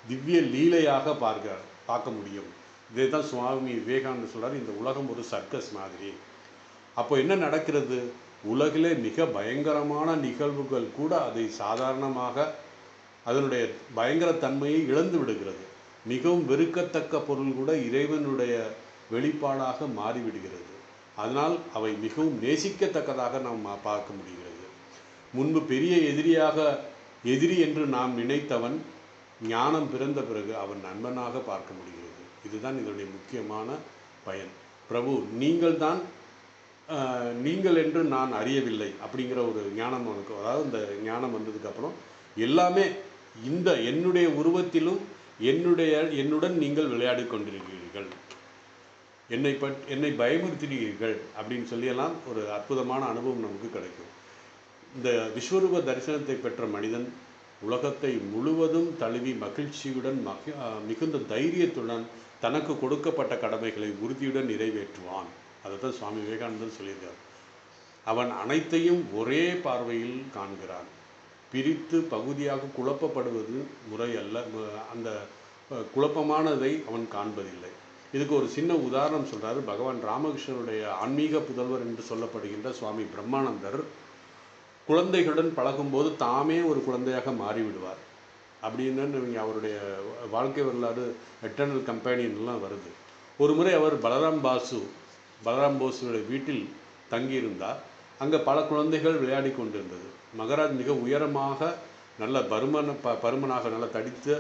திவ்ய லீலையாக பார்க்க முடியும். இதை தான் சுவாமி விவேகானந்தர் சொல்கிறார், இந்த உலகம் ஒரு சர்க்கஸ் மாதிரி. அப்போ என்ன நடக்கிறது? உலகிலே மிக பயங்கரமான நிகழ்வுகள் கூட அதை சாதாரணமாக அதனுடைய பயங்கரத்தன்மையை இழந்து விடுகிறது. மிகவும் வெறுக்கத்தக்க பொருள் கூட இறைவனுடைய வெளிப்பாடாக மாறிவிடுகிறது. அதனால் அவை மிகவும் நேசிக்கத்தக்கதாக நாம் பார்க்க முடிகிறது. முன்பு பெரிய எதிரி என்று நாம் நினைத்தவன் ஞானம் பிறந்த பிறகு அவன் நண்பனாக பார்க்க முடிகிறது. இதுதான் இதனுடைய முக்கியமான பயன். பிரபு நீங்கள் என்று நான் அறியவில்லை அப்படிங்கிற ஒரு ஞானம் உனக்கு, அதாவது இந்த ஞானம் வந்ததுக்கப்புறம் எல்லாமே இந்த என்னுடைய உருவத்திலும் என்னுடன் நீங்கள் விளையாடி கொண்டிருக்கிறீர்கள், என்னை பயமுறுத்துகிறீர்கள் அப்படின்னு சொல்லியெல்லாம் ஒரு அற்புதமான அனுபவம் நமக்கு கிடைக்கும். இந்த விஸ்வரூப தரிசனத்தை பெற்ற மனிதன் உலகத்தை முழுவதும் தழுவி மகிழ்ச்சியுடன் மிகுந்த தைரியத்துடன் தனக்கு கொடுக்கப்பட்ட கடமைகளை உறுதியுடன் நிறைவேற்றுவான். அதை தான் சுவாமி விவேகானந்தர் சொல்லியிருக்கார். அவன் அனைத்தையும் ஒரே பார்வையில் காண்கிறான். பிரித்து பகுதியாக குழப்பப்படுவது முறை அல்ல. அந்த குழப்பமானதை அவன் காண்பதில்லை. இதுக்கு ஒரு சின்ன உதாரணம் சொல்கிறார். பகவான் ராமகிருஷ்ணனுடைய ஆன்மீக புதல்வர் என்று சொல்லப்படுகின்ற சுவாமி பிரம்மானந்தர் குழந்தைகளுடன் பழகும்போது தாமே ஒரு குழந்தையாக மாறிவிடுவார். அப்படின்னு அவருடைய வாழ்க்கை வரலாறு எட்டர்னல் கம்பேனியன்லாம் வருது. ஒரு முறை அவர் பலராம் போஸுடைய வீட்டில் தங்கியிருந்தார். அங்கே பல குழந்தைகள் விளையாடி கொண்டிருந்தது. மகராஜ் மிக உயரமாக நல்ல பருமனாக நல்ல தடித்த,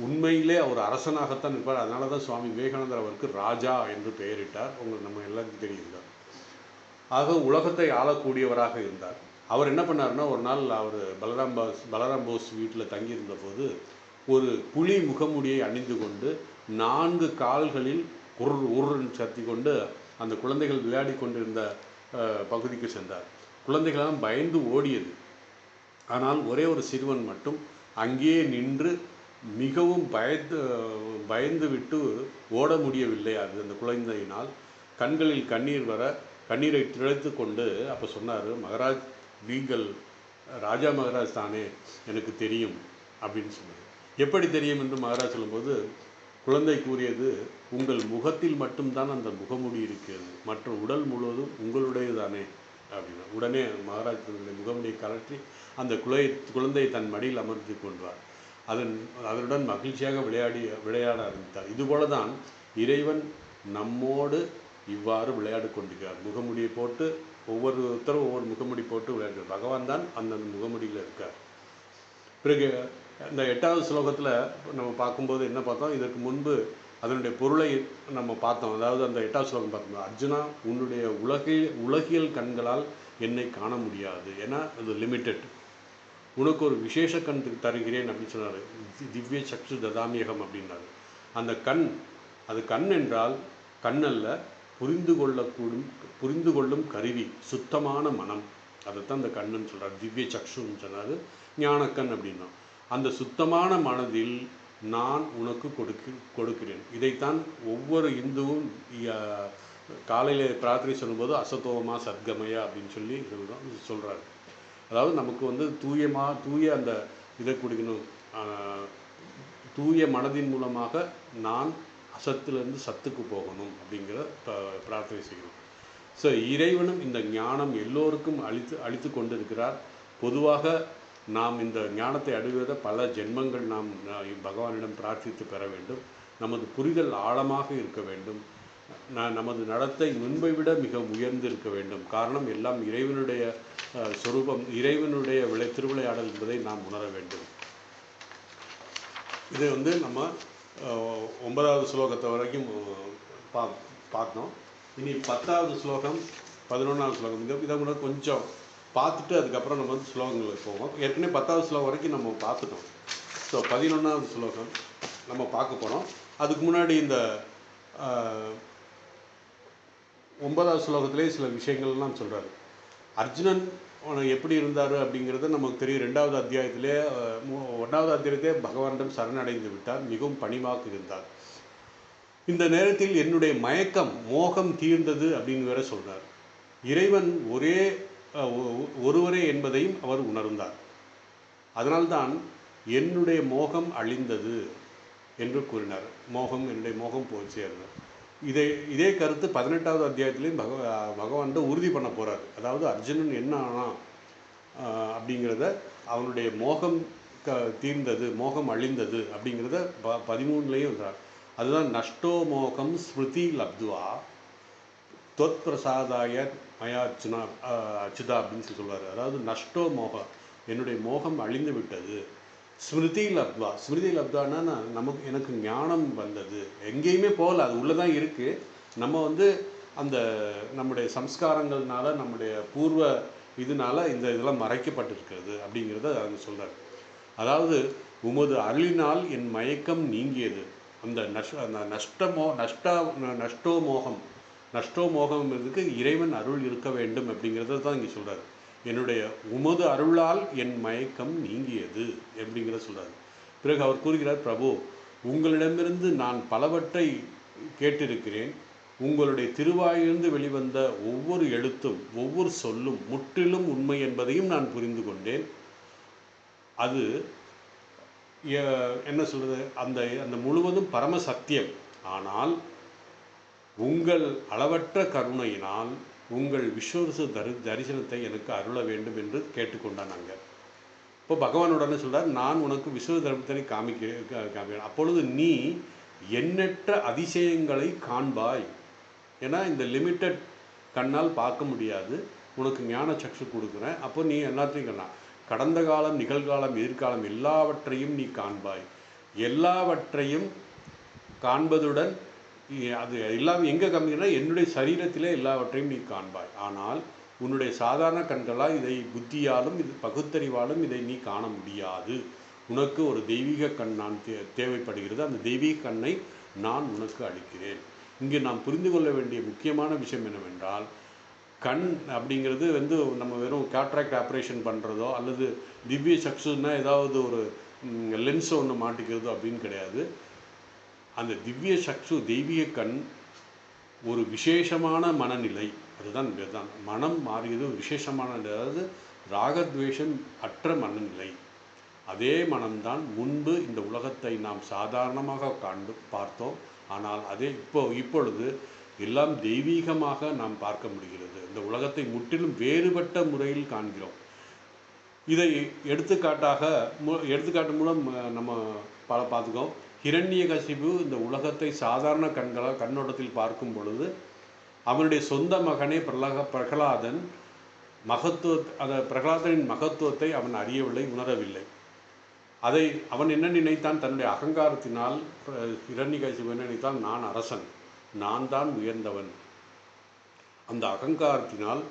உண்மையிலே அவர் அரசனாகத்தான் இருப்பார். அதனால தான் சுவாமி விவேகானந்தர் அவருக்கு ராஜா என்று பெயரிட்டார். நம்ம எல்லாருக்கும் தெரியுங்க. ஆக உலகத்தை ஆளக்கூடியவராக இருந்தார். அவர் என்ன பண்ணார்னா, ஒரு நாள் அவர் பலராம் போஸ் வீட்டில் தங்கியிருந்த போது ஒரு புலி முகமுடியை அணிந்து கொண்டு 4 கால்களில் உருன்னு சத்தி கொண்டு அந்த குழந்தைகள் விளையாடி கொண்டிருந்த பகுதிக்கு சென்றார். குழந்தைகளெல்லாம் பயந்து ஓடியது. ஆனால் ஒரே ஒரு சிறுவன் மட்டும் அங்கேயே நின்று மிகவும் பயந்து விட்டு ஓட முடியவில்லை. அது அந்த குழந்தையினால் கண்களில் கண்ணீரை திளைத்து கொண்டு அப்போ சொன்னார், மகராஜ், நீங்கள் ராஜா மகராஜ் தானே, எனக்கு தெரியும் அப்படின்னு சொன்னார். எப்படி தெரியும் என்று மகராஜ் சொல்லும்போது குழந்தை கூறியது, உங்கள் முகத்தில் மட்டும்தான் அந்த முகமுடி இருக்கிறது, மற்ற உடல் முழுவதும் உங்களுடையது தானே அப்படின்னா. உடனே மகராஜ் தன்னுடைய முகமுடியை கலற்றி அந்த குழந்தையை தன் மடியில் அமர்த்தி கொண்டார். அதனுடன் மகிழ்ச்சியாக விளையாட ஆரம்பித்தார். இதுபோல தான் இறைவன் நம்மோடு இவ்வாறு விளையாடு கொண்டிருக்கிறார். முகமுடியை போட்டு ஒவ்வொருத்தரும் ஒவ்வொரு முகமுடி போட்டு விளையாடுகிறார். பகவான் தான் அந்தந்த முகமுடியில் இருக்கார். பிறகு இந்த 8வது ஸ்லோகத்தில் நம்ம பார்க்கும்போது என்ன பார்த்தோம், இதற்கு முன்பு அதனுடைய பொருளை நம்ம பார்த்தோம். அதாவது அந்த 8வது ஸ்லோகம் பார்த்தோம், அர்ஜுனா உன்னுடைய உலகியல் கண்களால் என்னை காண முடியாது, ஏன்னா அது லிமிட்டட். உனக்கு ஒரு விசேஷ கண் தருகிறேன் அப்படின்னு சொன்னார். திவ்ய சக்ஷு ததாமியகம் அப்படின்னாரு. அந்த கண், அது கண் என்றால் கண்ணல்ல, புரிந்து கொள்ளும் கருவி, சுத்தமான மனம், அதைத்தான் அந்த கண்ணுன்னு சொல்கிறார். திவ்ய சக்ஷுன்னு சொன்னார். ஞானக்கண் அப்படின்னா அந்த சுத்தமான மனதில் நான் உனக்கு கொடுக்கிறேன். இதைத்தான் ஒவ்வொரு இந்துவும் காலையில் பிரார்த்தனை சொல்லும்போது அசத்தோமா சத்கமயா அப்படின்னு சொல்லி சொல்கிறாரு. அதாவது நமக்கு வந்து தூய அந்த இதை குடிக்கணும், தூய மனதின் மூலமாக நான் அசத்திலிருந்து சத்துக்கு போகணும் அப்படிங்கிற பிரார்த்தனை செய்யணும். ஸோ இறைவனும் இந்த ஞானம் எல்லோருக்கும் அளித்து கொண்டிருக்கிறார். பொதுவாக நாம் இந்த ஞானத்தை அடைவத பல ஜென்மங்கள் நாம் பகவானிடம் பிரார்த்தித்து பெற வேண்டும். நமது புரிதல் ஆழமாக இருக்க வேண்டும். நமது நடத்தை முன்பை விட மிக உயர்ந்து இருக்க வேண்டும். காரணம் எல்லாம் இறைவனுடைய சொரூபம், இறைவனுடைய திருவிளையாடல் என்பதை நாம் உணர வேண்டும். இதை வந்து நம்ம 9வது ஸ்லோகத்தை வரைக்கும் பார்த்தோம். இனி 10வது ஸ்லோகம் 11வது ஸ்லோகம் இதை கூட கொஞ்சம் பார்த்துட்டு அதுக்கப்புறம் நம்ம வந்து ஸ்லோகங்களுக்கு போவோம். ஏற்கனவே 10வது ஸ்லோகம் வரைக்கும் நம்ம பார்த்துட்டோம். ஸோ 11வது ஸ்லோகம் நம்ம பார்க்க போகிறோம். அதுக்கு முன்னாடி இந்த 9வது ஸ்லோகத்திலே சில விஷயங்கள்லாம் சொல்கிறார். அர்ஜுனன் எப்படி இருந்தார் அப்படிங்கிறது நமக்கு தெரியும். 2வது அத்தியாயத்திலே 1வது அத்தியாயத்திலே பகவானிடம் சரணடைந்து விட்டார், மிகவும் பணிவாக இருந்தார். இந்த நேரத்தில் என்னுடைய மயக்கம் மோகம் தீர்ந்தது அப்படின்னு வேற சொல்கிறார். இறைவன் ஒருவரே என்பதையும் அவர் உணர்ந்தார். அதனால்தான் என்னுடைய மோகம் அழிந்தது என்று கூறினார். என்னுடைய மோகம் போச்சு. இதே கருத்து 18வது அத்தியாயத்திலையும் பகவான்கிட்ட உறுதி பண்ண போகிறார். அதாவது அர்ஜுனன் என்ன ஆனான் அப்படிங்கிறத, அவனுடைய மோகம் தீர்ந்தது, மோகம் அழிந்தது அப்படிங்கிறத 13லேயும் என்றார். அதுதான் நஷ்டோ மோகம் ஸ்மிருதி லப்துவா தொத் பிரசாதாய மயா அச்சுதா அப்படின்னு சொல்லுவார். அதாவது நஷ்டோ மோகம், என்னுடைய மோகம் அழிந்து விட்டது. ஸ்மிருதி லப்துவா, ஸ்மிருதி லப்துவானா எனக்கு ஞானம் வந்தது. எங்கேயுமே போகல, அது உள்ளே தான் இருக்குது. நம்ம வந்து அந்த நம்முடைய சம்ஸ்காரங்கள்னால, நம்முடைய பூர்வ இதனால இதெல்லாம் மறைக்கப்பட்டிருக்கிறது அப்படிங்கிறத அவங்க சொல்கிறார். அதாவது உமது அருளினால் என் மயக்கம் நீங்கியது. அந்த நஷ்டோ மோகம்ங்கிறதுக்கு இறைவன் அருள் இருக்க வேண்டும் அப்படிங்கிறத தான் இங்கே சொல்கிறார். என்னுடைய உமது அருளால் என் மயக்கம் நீங்கியது அப்படிங்கிறத சொல்கிறார். பிறகு அவர் கூறுகிறார், பிரபு உங்களிடமிருந்து நான் பலவற்றை கேட்டிருக்கிறேன். உங்களுடைய திருவாயிலிருந்து வெளிவந்த ஒவ்வொரு எழுத்தும் ஒவ்வொரு சொல்லும் முற்றிலும் உண்மை என்பதையும் நான் புரிந்து கொண்டேன். அது என்ன சொல்கிறது, அந்த முழுவதும் பரம சத்தியம். ஆனால் உங்கள் அளவற்ற கருணையினால் உங்கள் விஸ்வரூப தரிசனத்தை எனக்கு அருள வேண்டும் என்று கேட்டுக்கொண்டான். நாங்கள் இப்போ பகவானுடனே சொல்கிறார், நான் உனக்கு விஸ்வரூப தரிசனத்தை காமிக்கிறேன். அப்பொழுது நீ எண்ணற்ற அதிசயங்களை காண்பாய். ஏன்னா இந்த லிமிட்டட் கண்ணால் பார்க்க முடியாது, உனக்கு ஞான சக்ஷு கொடுக்குறேன். அப்போ நீ எல்லாத்தையும் கண்ணா கடந்த காலம், நிகழ்காலம், எதிர்காலம் எல்லாவற்றையும் நீ காண்பாய். எல்லாவற்றையும் காண்பதுடன் அது எல்லாம் எங்கே காமிக்கிறனா என்னுடைய சரீரத்திலே எல்லாவற்றையும் நீ காண்பாய். ஆனால் உன்னுடைய சாதாரண கண்களால் இதை புத்தியாலும் பகுத்தறிவாலும் இதை நீ காண முடியாது. உனக்கு ஒரு தெய்வீக கண் நான் தேவைப்படுகிறது. அந்த தெய்வீக கண்ணை நான் உனக்கு அளிக்கிறேன். இங்கே நாம் புரிந்து கொள்ள வேண்டிய முக்கியமான விஷயம் என்னவென்றால், கண் அப்படிங்கிறது வந்து நம்ம வெறும் கேட்ராக்ட் ஆப்ரேஷன் பண்ணுறதோ அல்லது திவ்ய சக்ஷுன்னா ஏதாவது ஒரு லென்ஸை ஒன்று மாட்டிக்கிறதோ அப்படின்னு கிடையாது. அந்த திவ்ய சக்ஷு தெய்வீக கண் ஒரு விசேஷமான மனநிலை. அதுதான் மனம் மாறியது விசேஷமான, அதாவது ராகத்வேஷம் அற்ற மனநிலை. அதே மனம்தான் முன்பு இந்த உலகத்தை நாம் சாதாரணமாக பார்த்தோம். ஆனால் இப்பொழுது எல்லாம் தெய்வீகமாக நாம் பார்க்க முடிகிறது. இந்த உலகத்தை முற்றிலும் வேறுபட்ட முறையில் காண்கிறோம். இதை எடுத்துக்காட்டு மூலம் நம்ம பார்த்துக்கோம். ஹிரண்யகசிபு இந்த உலகத்தை சாதாரண கண்ணோட்டத்தில் பார்க்கும் பொழுது அவனுடைய சொந்த மகனே பிரகலாதனின் மகத்துவத்தை அவன் அறியவில்லை, உணரவில்லை. அதை அவன் என்ன நினைத்தான்? தன்னுடைய அகங்காரத்தினால் ஹிரண்யகசிபு என்ன நினைத்தான்? நான் அரசன், நான் தான் உயர்ந்தவன். அந்த அகங்காரத்தினால்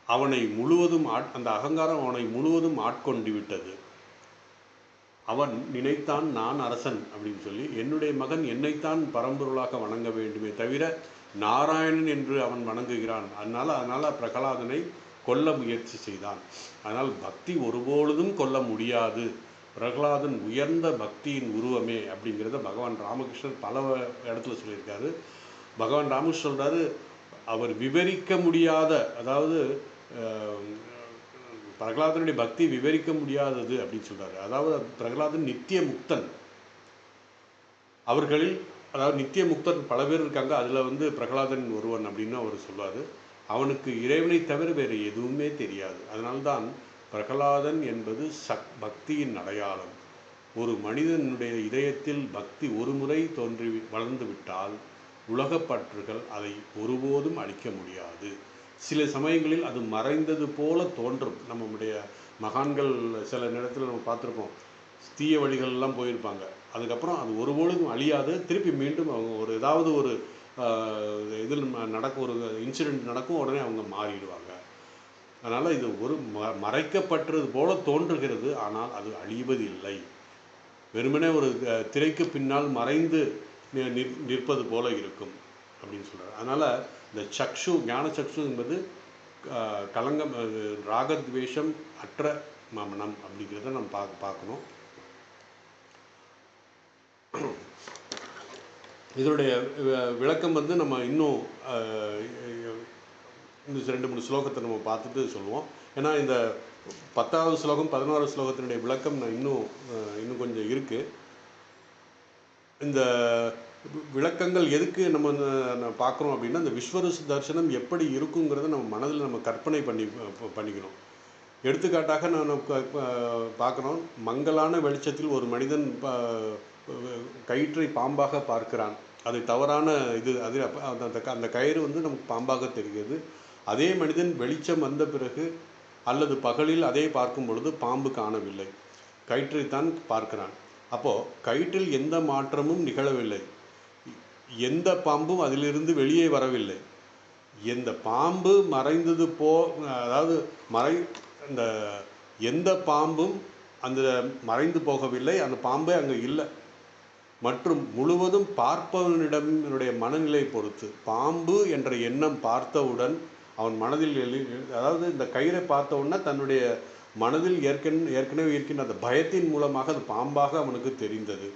அவனை முழுவதும் அந்த அகங்காரம் அவனை முழுவதும் ஆட்கொண்டு விட்டது. அவன் நினைத்தான் நான் அரசன் அப்படின்னு சொல்லி, என்னுடைய மகன் என்னைத்தான் பரம்பொருளாக வணங்க வேண்டுமே தவிர நாராயணன் என்று அவன் வணங்குகிறான். அதனால் பிரகலாதனை கொல்ல முயற்சி செய்தான். அதனால் பக்தி ஒருபொழுதும் கொல்ல முடியாது. பிரகலாதன் உயர்ந்த பக்தியின் உருவமே அப்படிங்கிறத பகவான் ராமகிருஷ்ணர் பல இடத்துல சொல்லியிருக்காரு. பகவான் ராமகிருஷ்ணர் சொல்கிறாரு, அவர் விவரிக்க முடியாத, அதாவது பிரகலாதனுடைய பக்தி விவரிக்க முடியாதது அப்படின்னு சொல்கிறாரு. அதாவது பிரகலாதன் நித்திய முக்தன். அவர்களில், அதாவது நித்திய முக்தன் பல பேர் இருக்காங்க, அதில் பிரகலாதன் ஒருவன் அப்படின்னு அவர் சொல்வார். அவனுக்கு இறைவனை தவிர வேறு எதுவுமே தெரியாது. அதனால்தான் பிரகலாதன் என்பது பக்தியின் அடையாளம். ஒரு மனிதனுடைய இதயத்தில் பக்தி ஒரு முறை தோன்றி வளர்ந்து விட்டால் உலகப்பற்றுகள் அதை ஒருபோதும் அழிக்க முடியாது. சில சமயங்களில் அது மறைந்தது போல தோன்றும். நம்முடைய மகான்கள் சில நேரத்தில் நம்ம பார்த்துருப்போம், தீய வழிகள்லாம் போயிருப்பாங்க. அதுக்கப்புறம் அது ஒருபொழுதும் அழியாது. திருப்பி மீண்டும் அவங்க ஒரு ஏதாவது ஒரு இதில் நடக்கும், ஒரு இன்சிடெண்ட் நடக்கும், உடனே அவங்க மாறிடுவாங்க. அதனால் இது ஒரு மறைக்கப்பட்டது போல தோன்றுகிறது, ஆனால் அது அழிவதில்லை. வெறுமனே ஒரு திரைக்கு பின்னால் மறைந்து நிற்பது போல இருக்கும் அப்படின்னு சொல்கிறார். அதனால் இந்த சக்ஷு, ஞான சக்ஷு என்பது கலங்கம், ராகத்வேஷம் அற்ற மனம் அப்படிங்கிறத நம்ம பார்க்கணும். இதனுடைய விளக்கம் நம்ம இன்னும் இந்த 2-3 ஸ்லோகத்தை நம்ம பார்த்துட்டு சொல்லுவோம். ஏன்னா இந்த 10வது ஸ்லோகம் 11வது ஸ்லோகத்தினுடைய விளக்கம் இன்னும் கொஞ்சம் இருக்குது. இந்த விளக்கங்கள் எதுக்கு நம்ம பார்க்குறோம் அப்படின்னா, இந்த விஸ்வரூப தரிசனம் எப்படி இருக்குங்கிறத நம்ம மனதில் நம்ம கற்பனை பண்ணிக்கணும். எடுத்துக்காட்டாக நான் பார்க்குறோம், மங்கலான வெளிச்சத்தில் ஒரு மனிதன் கயிற்றை பாம்பாக பார்க்கிறான். அது தவறான இது. அது அந்த கயிறு நமக்கு பாம்பாக தெரிகிறது. அதே மனிதன் வெளிச்சம் வந்த பிறகு அல்லது பகலில் அதே பார்க்கும் பொழுது பாம்பு காணவில்லை, கயிற்றைத்தான் பார்க்கிறான். அப்போது கயிற்றில் எந்த மாற்றமும் நிகழவில்லை, எந்த பாம்பும் அதிலிருந்து வெளியே வரவில்லை. எந்த பாம்பு மறைந்தது அதாவது இந்த எந்த பாம்பும் அந்த மறைந்து போகவில்லை, அந்த பாம்பே அங்கே இல்லை. மற்றும் முழுவதும் பார்ப்பவனிடனுடைய மனநிலை பொறுத்து. பாம்பு என்ற எண்ணம் பார்த்தவுடன் அவன் மனதில் அதாவது இந்த கயிறை பார்த்தவுடனே தன்னுடைய மனதில் ஏற்கனவே இருக்கின்ற அந்த பயத்தின் மூலமாக அது பாம்பாக அவனுக்கு தெரிந்தது.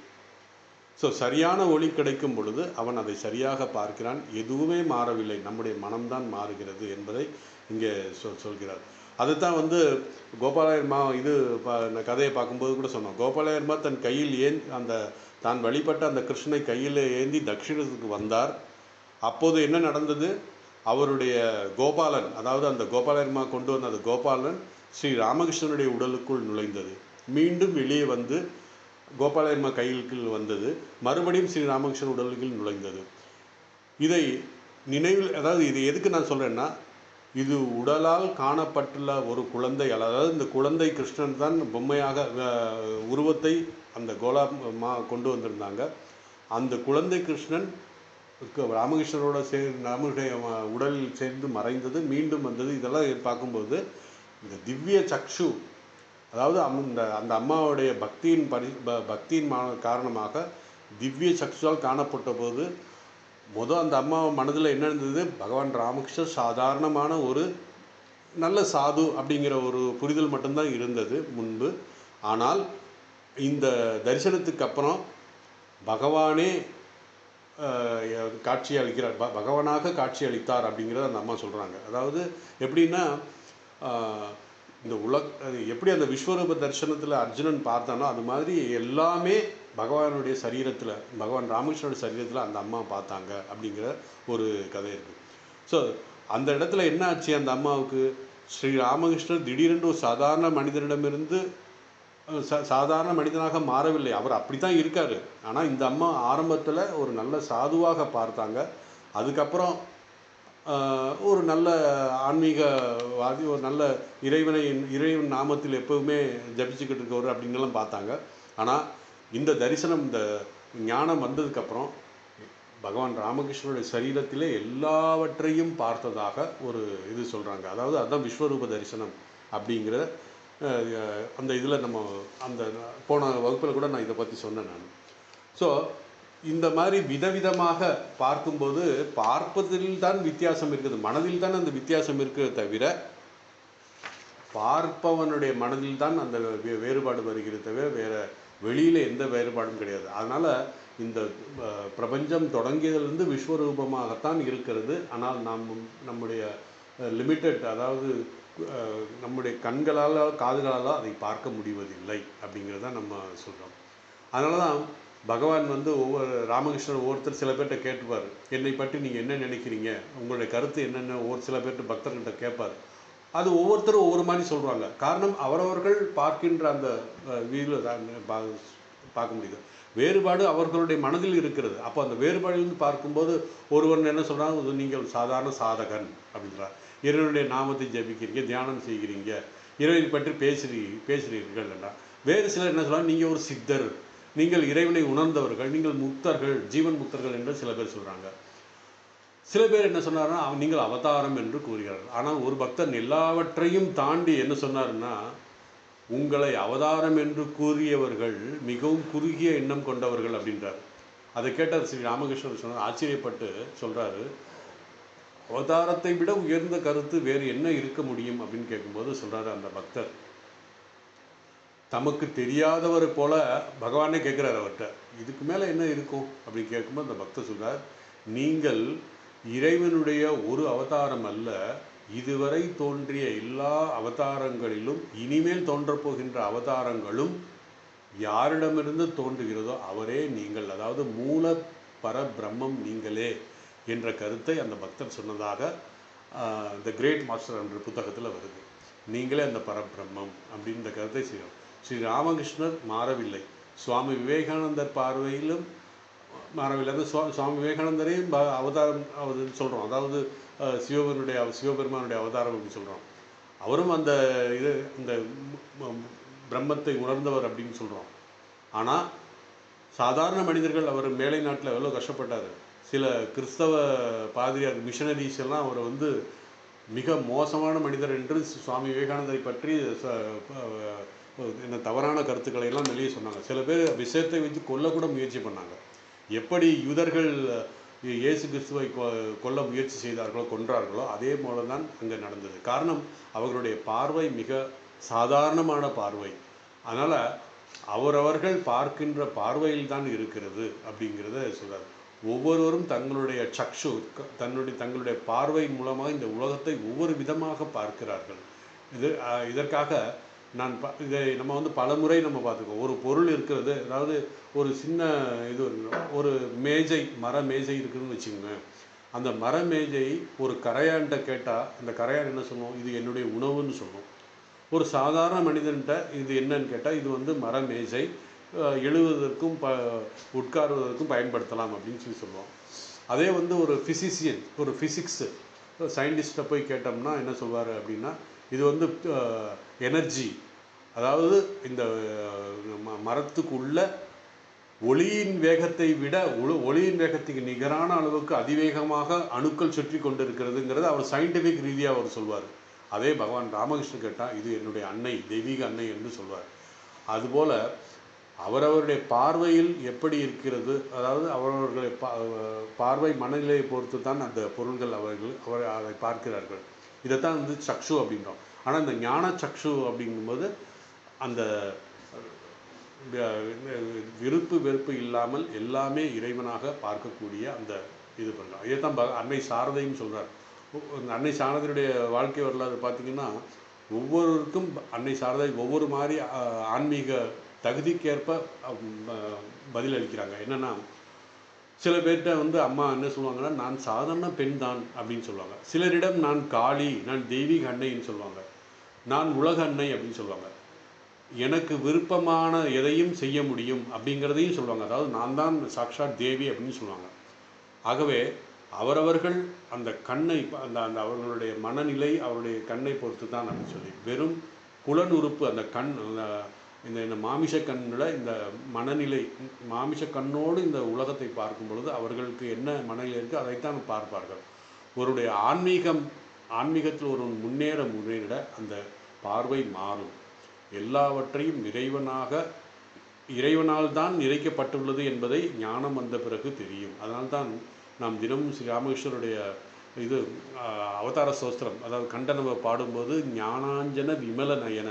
ஸோ சரியான ஒளி கிடைக்கும் பொழுது அவன் அதை சரியாக பார்க்கிறான். எதுவுமே மாறவில்லை, நம்முடைய மனம்தான் மாறுகிறது என்பதை இங்கே சொல்கிறார். அதுதான் கோபாலயர்மா கதையை பார்க்கும்போது கூட சொன்னோம். கோபாலயர்மா தன் கையில் தான் வழிபட்ட அந்த கிருஷ்ணனை கையில் ஏந்தி தட்சிணத்துக்கு வந்தார். அப்போது என்ன நடந்தது? அவருடைய கோபாலன், அதாவது அந்த கோபாலயர்மா கொண்டு வந்த அந்த கோபாலன் ஸ்ரீ ராமகிருஷ்ணனுடைய உடலுக்குள் நுழைந்தது. மீண்டும் வெளியே கோபாலயர்மா கையில் வந்தது. மறுபடியும் ஸ்ரீ ராமகிருஷ்ணன் உடலுக்குள் நுழைந்தது. இதை நினைவில், அதாவது இது எதுக்கு நான் சொல்கிறேன்னா, இது உடலால் காணப்பட்டுள்ள ஒரு குழந்தை, அதாவது இந்த குழந்தை கிருஷ்ணன் தான் பொம்மையாக உருவத்தை அந்த கோலாமா கொண்டு வந்திருந்தாங்க. அந்த குழந்தை கிருஷ்ணன் ராமகிருஷ்ணனோட ராமனுடைய உடலில் சேர்ந்து மறைந்தது, மீண்டும் வந்தது. இதெல்லாம் பார்க்கும்போது இந்த திவ்ய சக்ஷு, அதாவது அந்த அம்மாவுடைய பக்தியின் காரணமாக திவ்ய சக்ஷுவால் காணப்பட்ட போது அந்த அம்மா மனதில் என்ன இருந்தது? பகவான் ராமகிருஷ்ணர் சாதாரணமான ஒரு நல்ல சாது அப்படிங்கிற ஒரு புரிதல் மட்டும்தான் இருந்தது முன்பு. ஆனால் இந்த தரிசனத்துக்கு அப்புறம் பகவானே காட்சி அளிக்கிறார், பகவானாக காட்சி அளித்தார் அப்படிங்கிறத அந்த அம்மா சொல்கிறாங்க. அதாவது எப்படின்னா, இந்த எப்படி அந்த விஸ்வரூப தரிசனத்தில் அர்ஜுனன் பார்த்தானோ அது மாதிரி எல்லாமே பகவானுடைய சரீரத்தில், பகவான் ராமகிருஷ்ணனுடைய சரீரத்தில் அந்த அம்மா பார்த்தாங்க அப்படிங்கிற ஒரு கதை இருக்குது. ஸோ அந்த இடத்துல என்ன ஆச்சு? அந்த அம்மாவுக்கு ஸ்ரீ ராமகிருஷ்ணர் திடீரென்று ஒரு சாதாரண மனிதனிடமிருந்து சாதாரண மனிதனாக மாறவில்லை. அவர் அப்படி தான் இருக்கார். ஆனால் இந்த அம்மா ஆரம்பத்தில் ஒரு நல்ல சாதுவாக பார்த்தாங்க. அதுக்கப்புறம் ஒரு நல்ல ஆன்மீகவாதி, ஒரு நல்ல இறைவன் நாமத்தில் எப்போவுமே ஜபிச்சுக்கிட்டு இருக்கவர் அப்படின்னுலாம் பார்த்தாங்க. ஆனால் இந்த தரிசனம், இந்த ஞானம் வந்ததுக்கப்புறம் பகவான் ராமகிருஷ்ணனுடைய சரீரத்திலே எல்லாவற்றையும் பார்த்ததாக ஒரு இது சொல்கிறாங்க. அதாவது அதுதான் விஸ்வரூப தரிசனம் அப்படிங்கிற அந்த இதில் நம்ம அந்த போன வகுப்பில் கூட நான் இதை பற்றி சொன்னேன் நான். ஸோ இந்த மாதிரி விதவிதமாக பார்க்கும்போது பார்ப்பதில் தான் வித்தியாசம் இருக்குது, மனதில் தான் அந்த வித்தியாசம் இருக்கிறத தவிர பார்ப்பவனுடைய மனதில் தான் அந்த வேறுபாடு வருகிறது தவிர வேறு வெளியில் எந்த வேறுபாடும் கிடையாது. அதனால் இந்த பிரபஞ்சம் தொடங்கியதிலிருந்து விஸ்வரூபமாகத்தான் இருக்கிறது. ஆனால் நாம் நம்முடைய லிமிட்டட், அதாவது நம்முடைய கண்களால் காதுகளால் அதை பார்க்க முடிவதில்லை அப்படிங்கிறத நம்ம சொல்கிறோம். அதனால தான் பகவான் ஒவ்வொரு ராமகிருஷ்ணர் ஒவ்வொருத்தர் சில பேர்கிட்ட கேட்டுப்பார், என்னை பற்றி நீங்கள் என்ன நினைக்கிறீங்க, உங்களுடைய கருத்து என்னென்ன சில பேர்கிட்ட பக்தர்கிட்ட கேட்பார். அது ஒவ்வொருத்தரும் ஒவ்வொரு மாதிரி சொல்கிறாங்க. காரணம் அவரவர்கள் பார்க்கின்ற அந்த வீடில் தான் பார்க்க முடியுது. வேறுபாடு அவர்களுடைய மனதில் இருக்கிறது. அப்போ அந்த வேறுபாடிலிருந்து பார்க்கும்போது ஒருவர் என்ன சொல்கிறாங்க, நீங்கள் சாதாரண சாதகன் அப்படின்றார். இறைவனுடைய நாமத்தை ஜபிக்கிறீங்க, தியானம் செய்கிறீங்க, இறைவனை பற்றி பேசுகிறீர்கள் என்றால். வேறு சிலர் என்ன சொல்கிறாங்க, நீங்கள் ஒரு சித்தர், நீங்கள் இறைவனை உணர்ந்தவர்கள், நீங்கள் முக்தர்கள், ஜீவன் முக்தர்கள் என்று சில பேர் சொல்கிறாங்க. சில பேர் என்ன சொன்னார்னா, நீங்கள் அவதாரம் என்று கூறுகிறார்கள். ஆனால் ஒரு பக்தன் எல்லாவற்றையும் தாண்டி என்ன சொன்னார்னா, உங்களை அவதாரம் என்று கூறியவர்கள் மிகவும் குறுகிய எண்ணம் கொண்டவர்கள் அப்படின்றார். அதை கேட்டார் ஸ்ரீ ராமகிருஷ்ணர் சொன்னார், ஆச்சரியப்பட்டு சொல்கிறாரு, அவதாரத்தை விட உயர்ந்த கருத்து வேறு என்ன இருக்க முடியும் அப்படின்னு கேட்கும்போது சொல்கிறாரு அந்த பக்தர், தமக்கு தெரியாதவர் போல பகவானே கேட்குறாரு அவர்கிட்ட, இதுக்கு மேலே என்ன இருக்கும் அப்படின்னு கேட்கும்போது அந்த பக்தர் சொல்கிறார், நீங்கள் இறைவனுடைய ஒரு அவதாரம் அல்ல, இதுவரை தோன்றிய எல்லா அவதாரங்களிலும் இனிமேல் தோன்றப்போகின்ற அவதாரங்களும் யாரிடமிருந்து தோன்றுகிறதோ அவரே நீங்கள், அதாவது மூல பரபிரம்மம் நீங்களே என்ற கருத்தை அந்த பக்தர் சொன்னதாக த கிரேட் மாஸ்டர் என்ற புத்தகத்தில் வருது. நீங்களே அந்த பரபிரம்மம் அப்படின்ற கருத்தை செய்யும். ஸ்ரீ ராமகிருஷ்ணர் மாறவில்லை, சுவாமி விவேகானந்தர் பார்வையிலும் மாறவில்லை. அது சுவாமி விவேகானந்தரையும் அவதாரம் சொல்கிறோம், அதாவது சிவபெருமானுடைய அவதாரம் அப்படின்னு சொல்கிறோம். அவரும் அந்த இந்த பிரம்மத்தை உணர்ந்தவர் அப்படின்னு சொல்கிறோம். ஆனால் சாதாரண மனிதர்கள், அவர் மேலை நாட்டில் எவ்வளோ கஷ்டப்பட்டார். சில கிறிஸ்தவ பாதிரியார் மிஷனரிஸ் எல்லாம் அவரை மிக மோசமான மனிதர் என்று சுவாமி விவேகானந்தரை பற்றி என்ன தவறான கருத்துக்களை எல்லாம் வெளியே சொன்னாங்க. சில பேர் விஷயத்தை வைத்து கொல்லக்கூட முயற்சி பண்ணாங்க. எப்படி யூதர்கள் இயேசு கிறிஸ்துவை கொல்ல முயற்சி செய்தார்களோ, கொன்றார்களோ, அதே போல தான் அங்கே நடந்தது. காரணம், அவர்களுடைய பார்வை மிக சாதாரணமான பார்வை. அதனால் அவரவர்கள் பார்க்கின்ற பார்வையில் தான் இருக்கிறது அப்படிங்கிறத சொல்கிறார். ஒவ்வொருவரும் தங்களுடைய சக்ஷு, தங்களுடைய பார்வை மூலமாக இந்த உலகத்தை ஒவ்வொரு விதமாக பார்க்கிறார்கள். இதற்காக இதை நம்ம பல முறை நம்ம பார்த்துக்கோம். ஒரு பொருள் இருக்கிறது, அதாவது ஒரு சின்ன ஒரு மேஜை, மர மேஜை இருக்குதுன்னு வச்சுக்கோங்க. அந்த மர மேஜை ஒரு கரையான்கிட்ட கேட்டால் அந்த கரையான் என்ன சொல்லுவோம், இது என்னுடைய உணவுன்னு சொல்லுவோம். ஒரு சாதாரண மனிதன்கிட்ட இது என்னன்னு கேட்டால், இது மர மேஜை, எழுதுவதற்கும் உட்காருவதற்கும் பயன்படுத்தலாம் அப்படின்னு சொல்லுவோம். அதே ஒரு ஃபிசிஷியன், ஒரு ஃபிசிக்ஸு சயின்டிஸ்ட்டை போய் கேட்டோம்னா என்ன சொல்வார் அப்படின்னா, இது எனர்ஜி, அதாவது இந்த மரத்துக்குள்ள ஒளியின் வேகத்தை விட ஒளியின் வேகத்துக்கு நிகரான அளவுக்கு அதிவேகமாக அணுக்கள் சுற்றி கொண்டு இருக்கிறதுங்கிறது அவர் சயின்டிஃபிக் ரீதியாக அவர் சொல்வார். அதே பகவான் ராமகிருஷ்ணன் கேட்டால் இது என்னுடைய அன்னை, தெய்வீக அன்னை என்று சொல்வார். அதுபோல் அவரவருடைய பார்வையில் எப்படி இருக்கிறது, அதாவது அவரவர்களுடைய பார்வை மனநிலையை பொறுத்து தான் அந்த பொருள்கள் அவர் அதை பார்க்கிறார்கள். இதைத்தான் சக்ஷு அப்படின்றோம். ஆனால் இந்த ஞான சக்ஷு அப்படிங்கும்போது அந்த விருப்பு வெறுப்பு இல்லாமல் எல்லாமே இறைவனாக பார்க்கக்கூடிய அந்த இது பண்ணலாம். இதைத்தான் அன்னை சாரதையும் சொல்கிறார். அன்னை சாரதையுடைய வாழ்க்கை வரலாறு பார்த்திங்கன்னா, ஒவ்வொருவருக்கும் அன்னை சாரதை ஒவ்வொரு மாதிரி ஆன்மீக தகுதிக்கேற்ப பதிலளிக்கிறாங்க. என்னென்னா, சில பேர்கிட்ட அம்மா என்ன சொல்லுவாங்கன்னா, நான் சாதாரண பெண் தான் அப்படின்னு சொல்லுவாங்க. சிலரிடம் நான் காளி, நான் தெய்வீக அன்னைன்னு சொல்லுவாங்க, நான் உலக அன்னை அப்படின்னு சொல்லுவாங்க, எனக்கு விருப்பமான எதையும் செய்ய முடியும் அப்படிங்கிறதையும் சொல்லுவாங்க. அதாவது நான் தான் சாக்ஷாத் தேவி அப்படின்னு சொல்லுவாங்க. ஆகவே அவரவர்கள் அந்த கண்ணை அந்த அந்த அவர்களுடைய மனநிலை அவருடைய கண்ணை பொறுத்து தான் அப்படின்னு சொல்லி வெறும் புலனுறுப்பு அந்த கண் இந்த மாமிச கண்ணில் இந்த மனநிலை மாமிச கண்ணோடு இந்த உலகத்தை பார்க்கும் பொழுது அவர்களுக்கு என்ன மனநிலை இருக்குது அதைத்தான் பார்ப்பார்கள். ஒருடைய ஆன்மீகத்தில் ஒரு முன்னேற அந்த பார்வை மாறும். எல்லாவற்றையும் இறைவனால் தான் நிறைக்கப்பட்டுள்ளது என்பதை ஞானம் வந்த பிறகு தெரியும். அதனால்தான் நாம் தினமும் ஸ்ரீ ராமகிருஷ்ணருடைய இது அவதார ஸ்தோத்திரம், அதாவது கண்டனவை பாடும்போது ஞானாஞ்சன விமல நயன,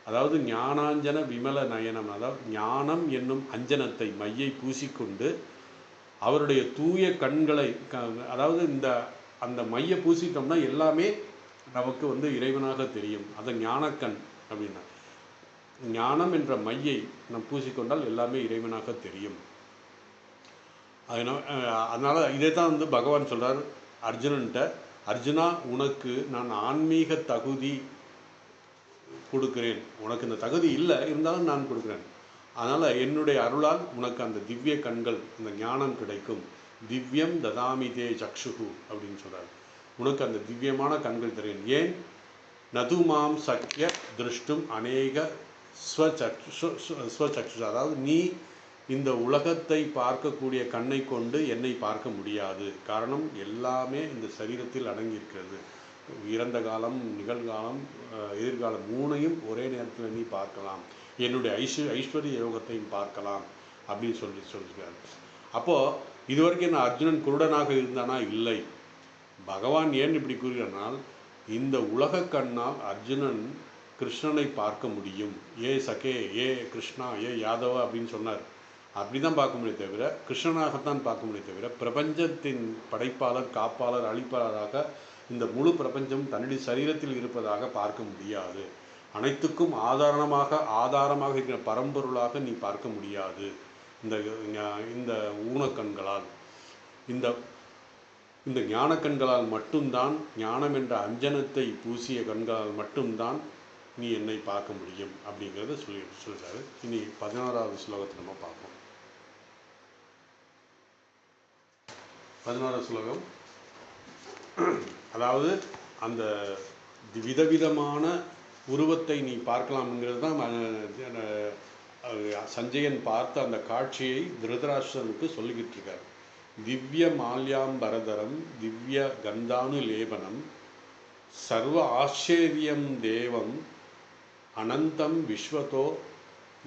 அதாவது ஞானாஞ்சன விமல நயனம், அதாவது ஞானம் என்னும் அஞ்சனத்தை மையை பூசிக்கொண்டு அவருடைய தூய கண்களை, அதாவது அந்த மையை பூசிட்டோம்னா எல்லாமே நமக்கு இறைவனாக தெரியும். அது ஞானக்கண் அப்படின்னா, ஞானம் என்ற மையை நாம் பூசிக்கொண்டால் எல்லாமே இறைவனாக தெரியும். அதனால் இதை தான் பகவான் சொல்கிறார் அர்ஜுனன்ட்ட, அர்ஜுனா உனக்கு நான் ஆன்மீக தகுதி கொடுக்குறேன், உனக்கு இந்த தகுதி இல்லை இருந்தாலும் நான் கொடுக்குறேன். அதனால் என்னுடைய அருளால் உனக்கு அந்த திவ்ய கண்கள், அந்த ஞானம் கிடைக்கும். திவ்யம் ததாமிதே சக்ஷுகு அப்படின்னு சொல்கிறார். உனக்கு அந்த திவ்யமான கண்கள் தெரியும். ஏன் நதுமாம் சக்கிய திருஷ்டும் அநேக ஸ்வச்சக்ஷு, அதாவது நீ இந்த உலகத்தை பார்க்கக்கூடிய கண்ணை கொண்டு என்னை பார்க்க முடியாது. காரணம் எல்லாமே இந்த சரீரத்தில் அடங்கியிருக்கிறது. இறந்த காலம், நிகழ்காலம், எதிர்காலம் மூணையும் ஒரே நேரத்தில் நீ பார்க்கலாம். என்னுடைய ஐஸ்வர்ய யோகத்தையும் பார்க்கலாம் அப்படின்னு சொல்லியிருக்காரு. அப்போது இதுவரைக்கும் நான் அர்ஜுனன் குருடனாக இருந்தானா? இல்லை. பகவான் ஏன் இப்படி கூறுகிறானால், இந்த உலக கண்ணால் அர்ஜுனன் கிருஷ்ணனை பார்க்க முடியும். ஏ சகே, ஏ கிருஷ்ணா, ஏ யாதவா அப்படின்னு சொன்னார். அப்படி தான் பார்க்க முடியும் தவிர, கிருஷ்ணனாகத்தான் பார்க்க முடியும் தவிர, பிரபஞ்சத்தின் படைப்பாளர், காப்பாளர், அழிப்பாளராக இந்த முழு பிரபஞ்சம் தன்னுடைய சரீரத்தில் இருப்பதாக பார்க்க முடியாது. அனைத்துக்கும் ஆதாரமாக இருக்கிற பரம்பொருளாக நீ பார்க்க முடியாது இந்த ஊனக்கண்களால். இந்த ஞானக்கண்களால் மட்டும்தான், ஞானம் என்ற அஞ்சனத்தை பூசிய கண்களால் மட்டும்தான் நீ என்னை பார்க்க முடியும் அப்படிங்கிறத சொல்கிறாரு. இனி 16வது ஸ்லோகத்தை நம்ம பார்ப்போம். 16வது ஸ்லோகம், அதாவது அந்த விதவிதமான உருவத்தை நீ பார்க்கலாம்ங்கிறது தான் சஞ்சயன் பார்த்த அந்த காட்சியை திருதராஷ்டிரனுக்கு சொல்லிக்கிட்டு இருக்கார். திவ்ய மால்யாம்பரதரம் திவ்ய கந்தானு லேபனம் சர்வ ஆச்சரியம் தேவம் அனந்தம் விஸ்வதோ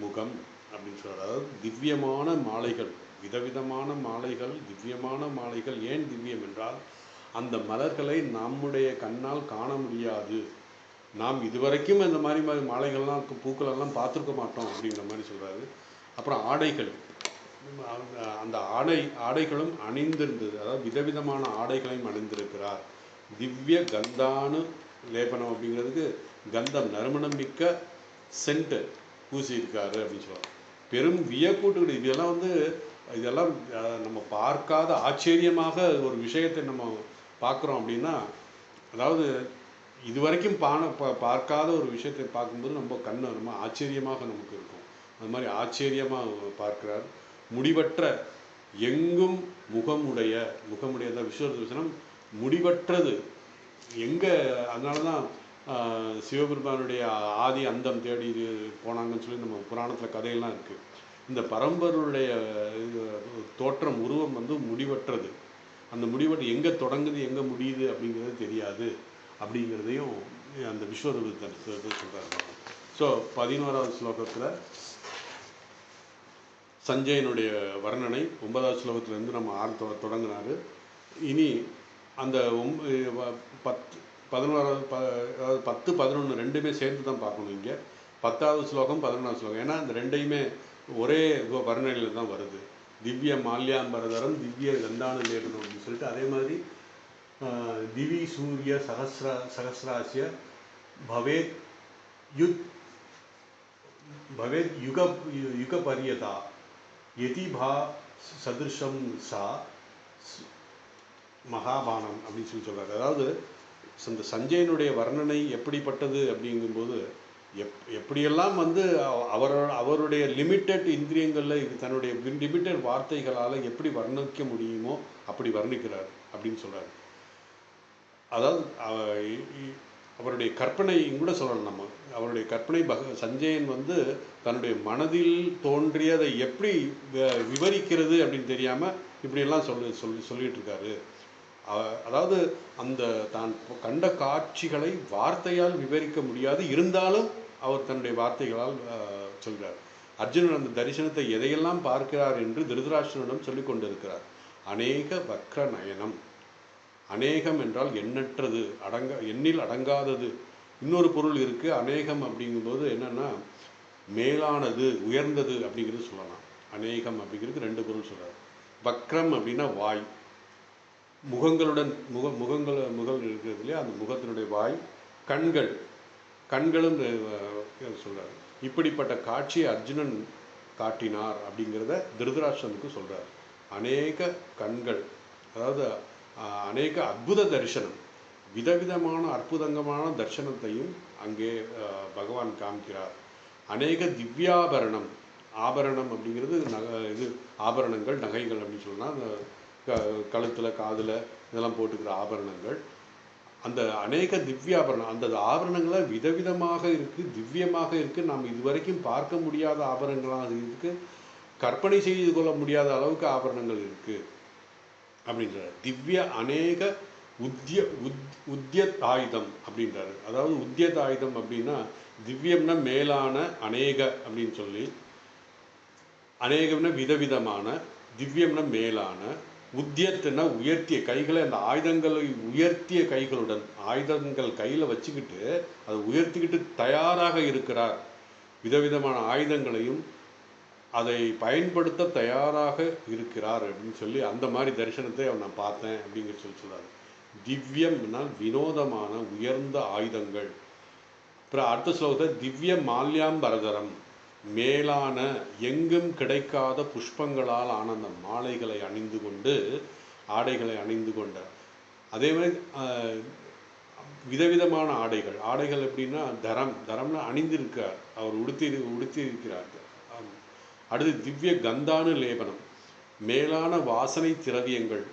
முகம் அப்படின்னு சொல்கிறார். அதாவது திவ்யமான மாலைகள், விதவிதமான மாலைகள், திவ்யமான மாலைகள். ஏன் திவ்யம் என்றால், அந்த மலர்களை நம்முடைய கண்ணால் காண முடியாது. நாம் இதுவரைக்கும் இந்த மாதிரி மாலைகள்லாம், பூக்களெல்லாம் பார்த்துருக்க மாட்டோம் அப்படிங்கிற மாதிரி சொல்கிறாரு. அப்புறம் ஆடைகள், அந்த ஆடைகளும் அணிந்திருந்தது, அதாவது விதவிதமான ஆடைகளையும் அணிந்திருக்கிறார். திவ்ய கந்தானு லேபனம் அப்படிங்கிறதுக்கு கந்தம், நறுமணம் மிக்க சென்ட் பூசியிருக்காரு அப்படின்னு சொல்லுவாங்க. பெரும் வியப்பூட்டுகள். இதெல்லாம் நம்ம பார்க்காத ஆச்சரியமாக ஒரு விஷயத்தை நம்ம பார்க்குறோம் அப்படின்னா, அதாவது இதுவரைக்கும் பார்க்காத ஒரு விஷயத்தை பார்க்கும்போது நம்ம கண்ணு ரொம்ப ஆச்சரியமாக நமக்கு இருக்கும். அது மாதிரி ஆச்சரியமாக பார்க்கிறார். முடிவற்ற எங்கும் முகமுடையதான் விஸ்வதர்சனம், முடிவற்றது எங்கே. அதனால தான் சிவபெருமானுடைய ஆதி அந்தம் தேடி போனாங்கன்னு சொல்லி நம்ம புராணத்தில் கதையெல்லாம் இருக்குது. இந்த பரம்பருடைய தோற்றம், உருவம் முடிவற்றது. அந்த முடிவற்று எங்கே தொடங்குது எங்கே முடியுது அப்படிங்கிறது தெரியாது அப்படிங்கிறதையும் அந்த விஸ்வரூபத்தை சொல்கிறாங்க. ஸோ 11வது ஸ்லோகத்தில் சஞ்சயனுடைய வர்ணனை 9வது ஸ்லோகத்திலேருந்து நம்ம தொடங்கினார். இனி அந்த 10, 11 ரெண்டுமே சேர்ந்து தான் பார்க்கணும். இங்கே 10வது ஸ்லோகம் 11வது ஸ்லோகம், ஏன்னா இந்த ரெண்டையுமே ஒரே வர்ணனையில் தான் வருது. திவ்ய மால்யாம்பரதரம் திவ்ய கந்தானு லேபனம் அப்படின்னு சொல்லிட்டு, அதே மாதிரி திவி சூரிய சகசிராசிய பவேத் யுக பரியதா யதிபா சதிருஷம் சா மகாபானம் அப்படின்னு சொல்லி சொல்கிறார். அதாவது இந்த சஞ்சயனுடைய வர்ணனை எப்படிப்பட்டது அப்படிங்கும்போது, எப்படியெல்லாம் வந்து அவருடைய லிமிட்டட் இந்திரியங்களில் தன்னுடைய லிமிட்டட் வார்த்தைகளால் எப்படி வர்ணிக்க முடியுமோ அப்படி வர்ணிக்கிறார் அப்படின்னு சொல்கிறார். அதாவது அவருடைய கற்பனையும் கூட சொல்லணும் நம்ம. அவருடைய கற்பனை சஞ்சயன் வந்து தன்னுடைய மனதில் தோன்றியதை எப்படி விவரிக்கிறது அப்படின்னு தெரியாமல் இப்படியெல்லாம் சொல்லிட்டு இருக்காரு. அதாவது அந்த தான் கண்ட காட்சிகளை வார்த்தையால் விவரிக்க முடியாது, இருந்தாலும் அவர் தன்னுடைய வார்த்தைகளால் சொல்கிறார். அர்ஜுனன் அந்த தரிசனத்தை எதையெல்லாம் பார்க்கிறார் என்று திருதராஷ்டிரனிடம் சொல்லி கொண்டிருக்கிறார். அநேக வக்ர நயனம். அநேகம் என்றால் எண்ணற்றது, எண்ணில் அடங்காதது. இன்னொரு பொருள் இருக்குது. அநேகம் அப்படிங்கும்போது என்னென்னா மேலானது, உயர்ந்தது அப்படிங்கிறது சொல்லலாம். அநேகம் அப்படிங்கிறது 2 பொருள் சொல்கிறார். வக்ரம் அப்படின்னா வாய், முகங்களுடன் முகங்கள் இருக்கிறது இல்லையா, அந்த முகத்தினுடைய வாய். கண்களும் சொல்கிறார். இப்படிப்பட்ட காட்சியை அர்ஜுனன் காட்டினார் அப்படிங்கிறத திருதராஷ்டிரனுக்கு சொல்கிறார். அநேக கண்கள், அதாவது அநேக அற்புத தரிசனம், விதவிதமான அற்புதங்கமான தரிசனத்தையும் அங்கே பகவான் காமிக்கிறார். அநேக திவ்யாபரணம். ஆபரணம் அப்படிங்கிறது இது ஆபரணங்கள், நகைகள் அப்படின்னு சொன்னால் அந்த கழுத்தில் காதில் இதெல்லாம் போட்டுக்கிற ஆபரணங்கள். அந்த அநேக திவ்யாபரணம், அந்த ஆபரணங்களை விதவிதமாக இருக்குது, திவ்யமாக இருக்குது. நாம் இதுவரைக்கும் பார்க்க முடியாத ஆபரணங்களாக இருக்குது, கற்பனை செய்து கொள்ள முடியாத அளவுக்கு ஆபரணங்கள் இருக்குது அப்படின்றார். திவ்ய அநேக உத்தியத் ஆயுதம் அப்படின்றாரு. அதாவது உத்தியத் ஆயுதம் அப்படின்னா திவ்யம்னா மேலான, அநேக அப்படின்னு சொல்லி, அநேகம்னா விதவிதமான, திவ்யம்னா மேலான, உத்தியத்துனா உயர்த்திய கைகளை, அந்த ஆயுதங்களை உயர்த்திய கைகளுடன், ஆயுதங்கள் கையில் வச்சுக்கிட்டு அதை உயர்த்திக்கிட்டு தயாராக இருக்கிறார். விதவிதமான ஆயுதங்களையும் அதை பயன்படுத்த தயாராக இருக்கிறார் அப்படின்னு சொல்லி அந்த மாதிரி தரிசனத்தை நான் பார்த்தேன் அப்படிங்கிற சொல்கிறார். திவ்யம்னா வினோதமான உயர்ந்த ஆயுதங்கள். அப்புறம் அடுத்த ஸ்லோகத்தை திவ்ய மால்யாம்பரதரம், மேலான எங்கும் கிடைக்காத புஷ்பங்களால் ஆன அந்த மாலைகளை அணிந்து கொண்டு, ஆடைகளை அணிந்து கொண்ட, அதே மாதிரி விதவிதமான ஆடைகள் எப்படின்னா தரம்னா அணிந்திருக்கார், அவர் உடுத்தி இருக்கிறார். அடுத்து திவ்ய கந்தானு லேபனம், மேலான வாசனை திரவியங்கள்,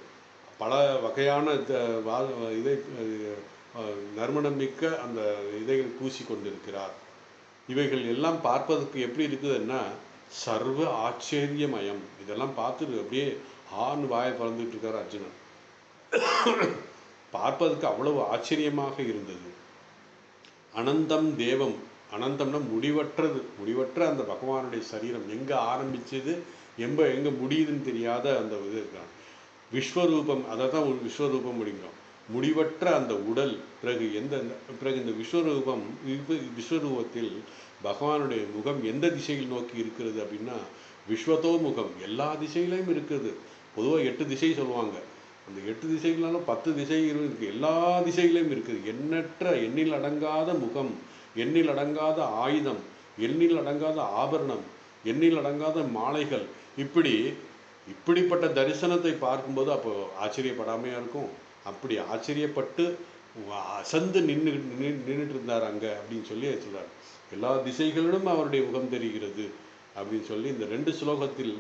பல வகையான இதை நறுமணம் மிக்க அந்த இதைகள் பூசி கொண்டிருக்கிறார். இவைகள் எல்லாம் பார்ப்பதற்கு எப்படி இருக்குதுன்னா சர்வ ஆச்சரியமயம். இதெல்லாம் பார்த்துட்டு அப்படியே ஆண் வாயை பறந்துட்டு இருக்கார் அர்ஜுனன். பார்ப்பதற்கு அவ்வளவு ஆச்சரியமாக இருந்தது. அனந்தம் தேவம், அனந்தம்னா முடிவற்ற அந்த பகவானுடைய சரீரம் எங்கே ஆரம்பிச்சது எங்கே முடியுதுன்னு தெரியாத அந்த இது இருக்கான். விஸ்வரூபம், அதை தான் விஸ்வரூபம் அப்படிங்கிறோம். முடிவற்ற அந்த உடல். பிறகு இந்த விஸ்வரூபத்தில் பகவானுடைய முகம் எந்த திசையில் நோக்கி இருக்கிறது அப்படின்னா விஸ்வத்தோ முகம், எல்லா திசையிலையும் இருக்குது. பொதுவாக 8 திசை சொல்லுவாங்க. அந்த 8 திசைகளாலும் 10 திசைகள் இருக்குது, எல்லா திசையிலையும் இருக்குது. எண்ணற்ற, எண்ணில் அடங்காத முகம், எண்ணில் அடங்காத ஆயுதம், எண்ணில் அடங்காத ஆபரணம், எண்ணில் அடங்காத மாலைகள். இப்படிப்பட்ட தரிசனத்தை பார்க்கும்போது அப்போ ஆச்சரியப்படாமையாக இருக்கும். அப்படி ஆச்சரியப்பட்டு அசந்து நின்றுட்டு இருந்தார் அங்கே அப்படின்னு சொல்லி சொல்கிறார். எல்லா திசைகளிலும் அவருடைய முகம் தெரிகிறது அப்படின்னு சொல்லி இந்த 2 ஸ்லோகத்தில்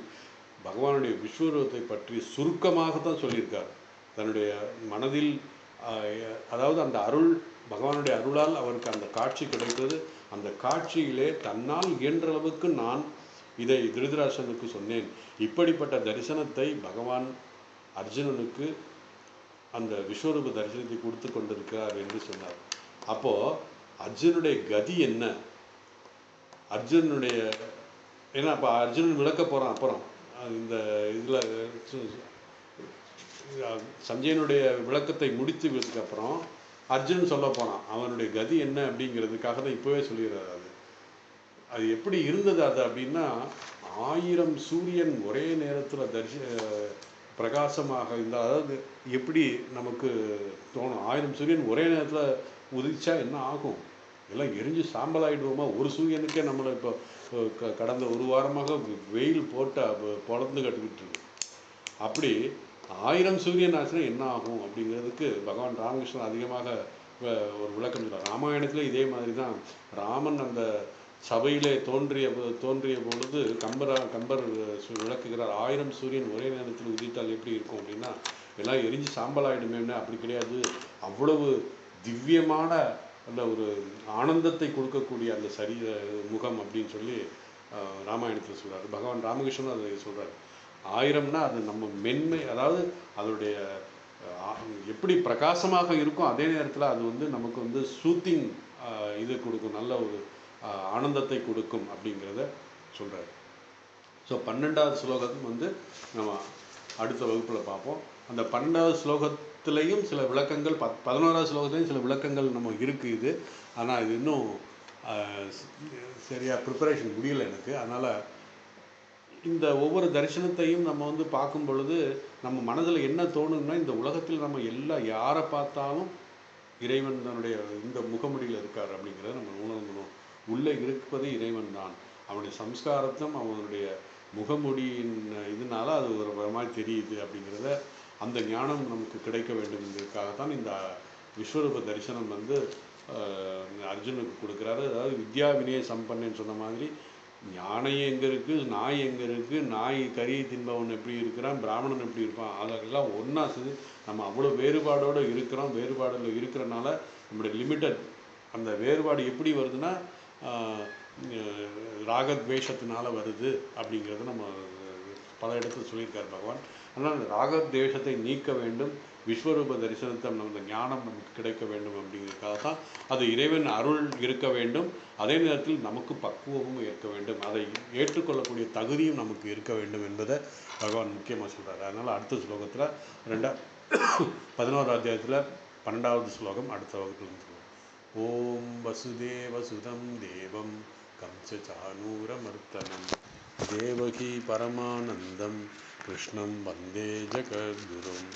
பகவானுடைய விஸ்வரூபத்தை பற்றி சுருக்கமாகத்தான் சொல்லியிருக்கார். தன்னுடைய மனதில், அதாவது அந்த பகவானுடைய அருளால் அவருக்கு அந்த காட்சி கிடைத்தது. அந்த காட்சியிலே தன்னால் இயன்ற அளவுக்கு நான் இதை திருதராஷ்டிரனுக்கு சொன்னேன். இப்படிப்பட்ட தரிசனத்தை பகவான் அர்ஜுனனுக்கு அந்த விஸ்வரூப தரிசனத்தை கொடுத்து கொண்டிருக்கிறார் என்று சொன்னார். அப்போது அர்ஜுனுடைய கதி என்ன? அர்ஜுனுடைய ஏன்னா அப்போ அர்ஜுனன் விளக்க போகிறான். அப்புறம் இந்த இதில் சஞ்சயனுடைய விளக்கத்தை முடித்ததுக்கு அப்புறம் அர்ஜுனன் சொல்ல போனான் அவனுடைய கதி என்ன அப்படிங்கிறதுக்காக தான் இப்போவே சொல்லிடுறாரு. அது எப்படி இருந்தது அது அப்படின்னா 1000 சூரியன் ஒரே நேரத்தில் பிரகாசமாக இந்த, அதாவது எப்படி நமக்கு தோணும் 1000 சூரியன் ஒரே நேரத்தில் உதிச்சா என்ன ஆகும்? எல்லாம் எரிஞ்சு சாம்பல் ஆகிடுவோமா? ஒரு சூரியனுக்கே நம்மளை இப்போ கடந்த ஒரு வாரமாக வெயில் பொழந்து கட்டுக்கிட்டு இருக்கு. அப்படி 1000 சூரியன் ஆச்சுன்னா என்ன ஆகும் அப்படிங்கிறதுக்கு பகவான் ராமகிருஷ்ணன் அதிகமாக ஒரு விளக்கம் சொல்கிறார். ராமாயணத்தில் இதே மாதிரி தான் ராமன் அந்த சபையிலே தோன்றிய பொழுது கம்பர் விளக்குகிறார். 1000 சூரியன் ஒரே நேரத்தில் உதித்தால் எப்படி இருக்கும் அப்படின்னா எல்லாம் எரிஞ்சு சாம்பல் ஆகிடுமேன்னு. அப்படி கிடையாது, அவ்வளவு திவ்யமான அந்த ஒரு ஆனந்தத்தை கொடுக்கக்கூடிய அந்த முகம் அப்படின்னு சொல்லி ராமாயணத்தில் சொல்கிறார். பகவான் ராமகிருஷ்ணன் அதை சொல்கிறார். 1000னா அது நம்ம மென்மை, அதாவது அதோடைய எப்படி பிரகாசமாக இருக்கும், அதே நேரத்தில் அது வந்து நமக்கு வந்து சூத்திங் இது கொடுக்கும், நல்ல ஒரு ஆனந்தத்தை கொடுக்கும் அப்படிங்கிறத சொல்கிறார். ஸோ 12வது ஸ்லோகம் வந்து நம்ம அடுத்த வகுப்பில் பார்ப்போம். அந்த 12வது ஸ்லோகத்திலையும் சில விளக்கங்கள், 11வது ஸ்லோகத்திலையும் சில விளக்கங்கள் நம்ம இருக்குது இது. ஆனால் இது இன்னும் சரியாக ப்ரிப்பரேஷன் முடியலை எனக்கு. அதனால் இந்த ஒவ்வொரு தரிசனத்தையும் நம்ம வந்து பார்க்கும் பொழுது நம்ம மனதில் என்ன தோணுன்னா, இந்த உலகத்தில் நம்ம யாரை பார்த்தாலும் இறைவன் தன்னுடைய இந்த முகமுடியில் இருக்கார் அப்படிங்கிறத நம்ம உணரணும். உள்ளே இருப்பது இறைவன் தான். அவனுடைய சம்ஸ்காரத்தும் அவனுடைய முகமுடியின் இதனால அது ஒரு மாதிரி தெரியுது அப்படிங்கிறத, அந்த ஞானம் நமக்கு கிடைக்க வேண்டும் என்பதற்காகத்தான் இந்த விஸ்வரூப தரிசனம் வந்து அர்ஜுனுக்கு கொடுக்குறாரு. அதாவது வித்யா வினய சம்பன்னு சொன்ன மாதிரி யானை எங்கே இருக்குது, நாய் எங்கே இருக்குது, நாய் கறியை தின்பவன் எப்படி இருக்கிறான், பிராமணன் எப்படி இருப்பான், அதெல்லாம் ஒன்றா சேர்ந்து நம்ம அவ்வளோ வேறுபாடோடு இருக்கிறோம். வேறுபாடில் இருக்கிறனால நம்முடைய லிமிட்டட் அந்த வேறுபாடு எப்படி வருதுன்னா ராகத்வேஷத்தினால வருது அப்படிங்கிறத நம்ம பல இடத்துல சொல்லியிருக்கார் பகவான். அதனால் அந்த ராகத்வேஷத்தை நீக்க வேண்டும், விஸ்வரூப தரிசனத்தை நம்ம ஞானம் நமக்கு கிடைக்க வேண்டும் அப்படிங்கிறதுக்காக தான் அது இறைவன் அருள் இருக்க வேண்டும். அதே நேரத்தில் நமக்கு பக்குவமும் இருக்க வேண்டும், அதை ஏற்றுக்கொள்ளக்கூடிய தகுதியும் நமக்கு இருக்க வேண்டும் என்பதை பகவான் முக்கியமாக சொல்கிறார். அதனால் அடுத்த ஸ்லோகத்தில் 11வது அத்தியாயத்தில் 12வது ஸ்லோகம் அடுத்த வகுப்பில் சொல்லுவோம். ஓம் வசுதேவசுதம் தேவம் கம்சசானூரமர்த்தனம் தேவகி பரமானந்தம் கிருஷ்ணம் வந்தே ஜகத்குரும்.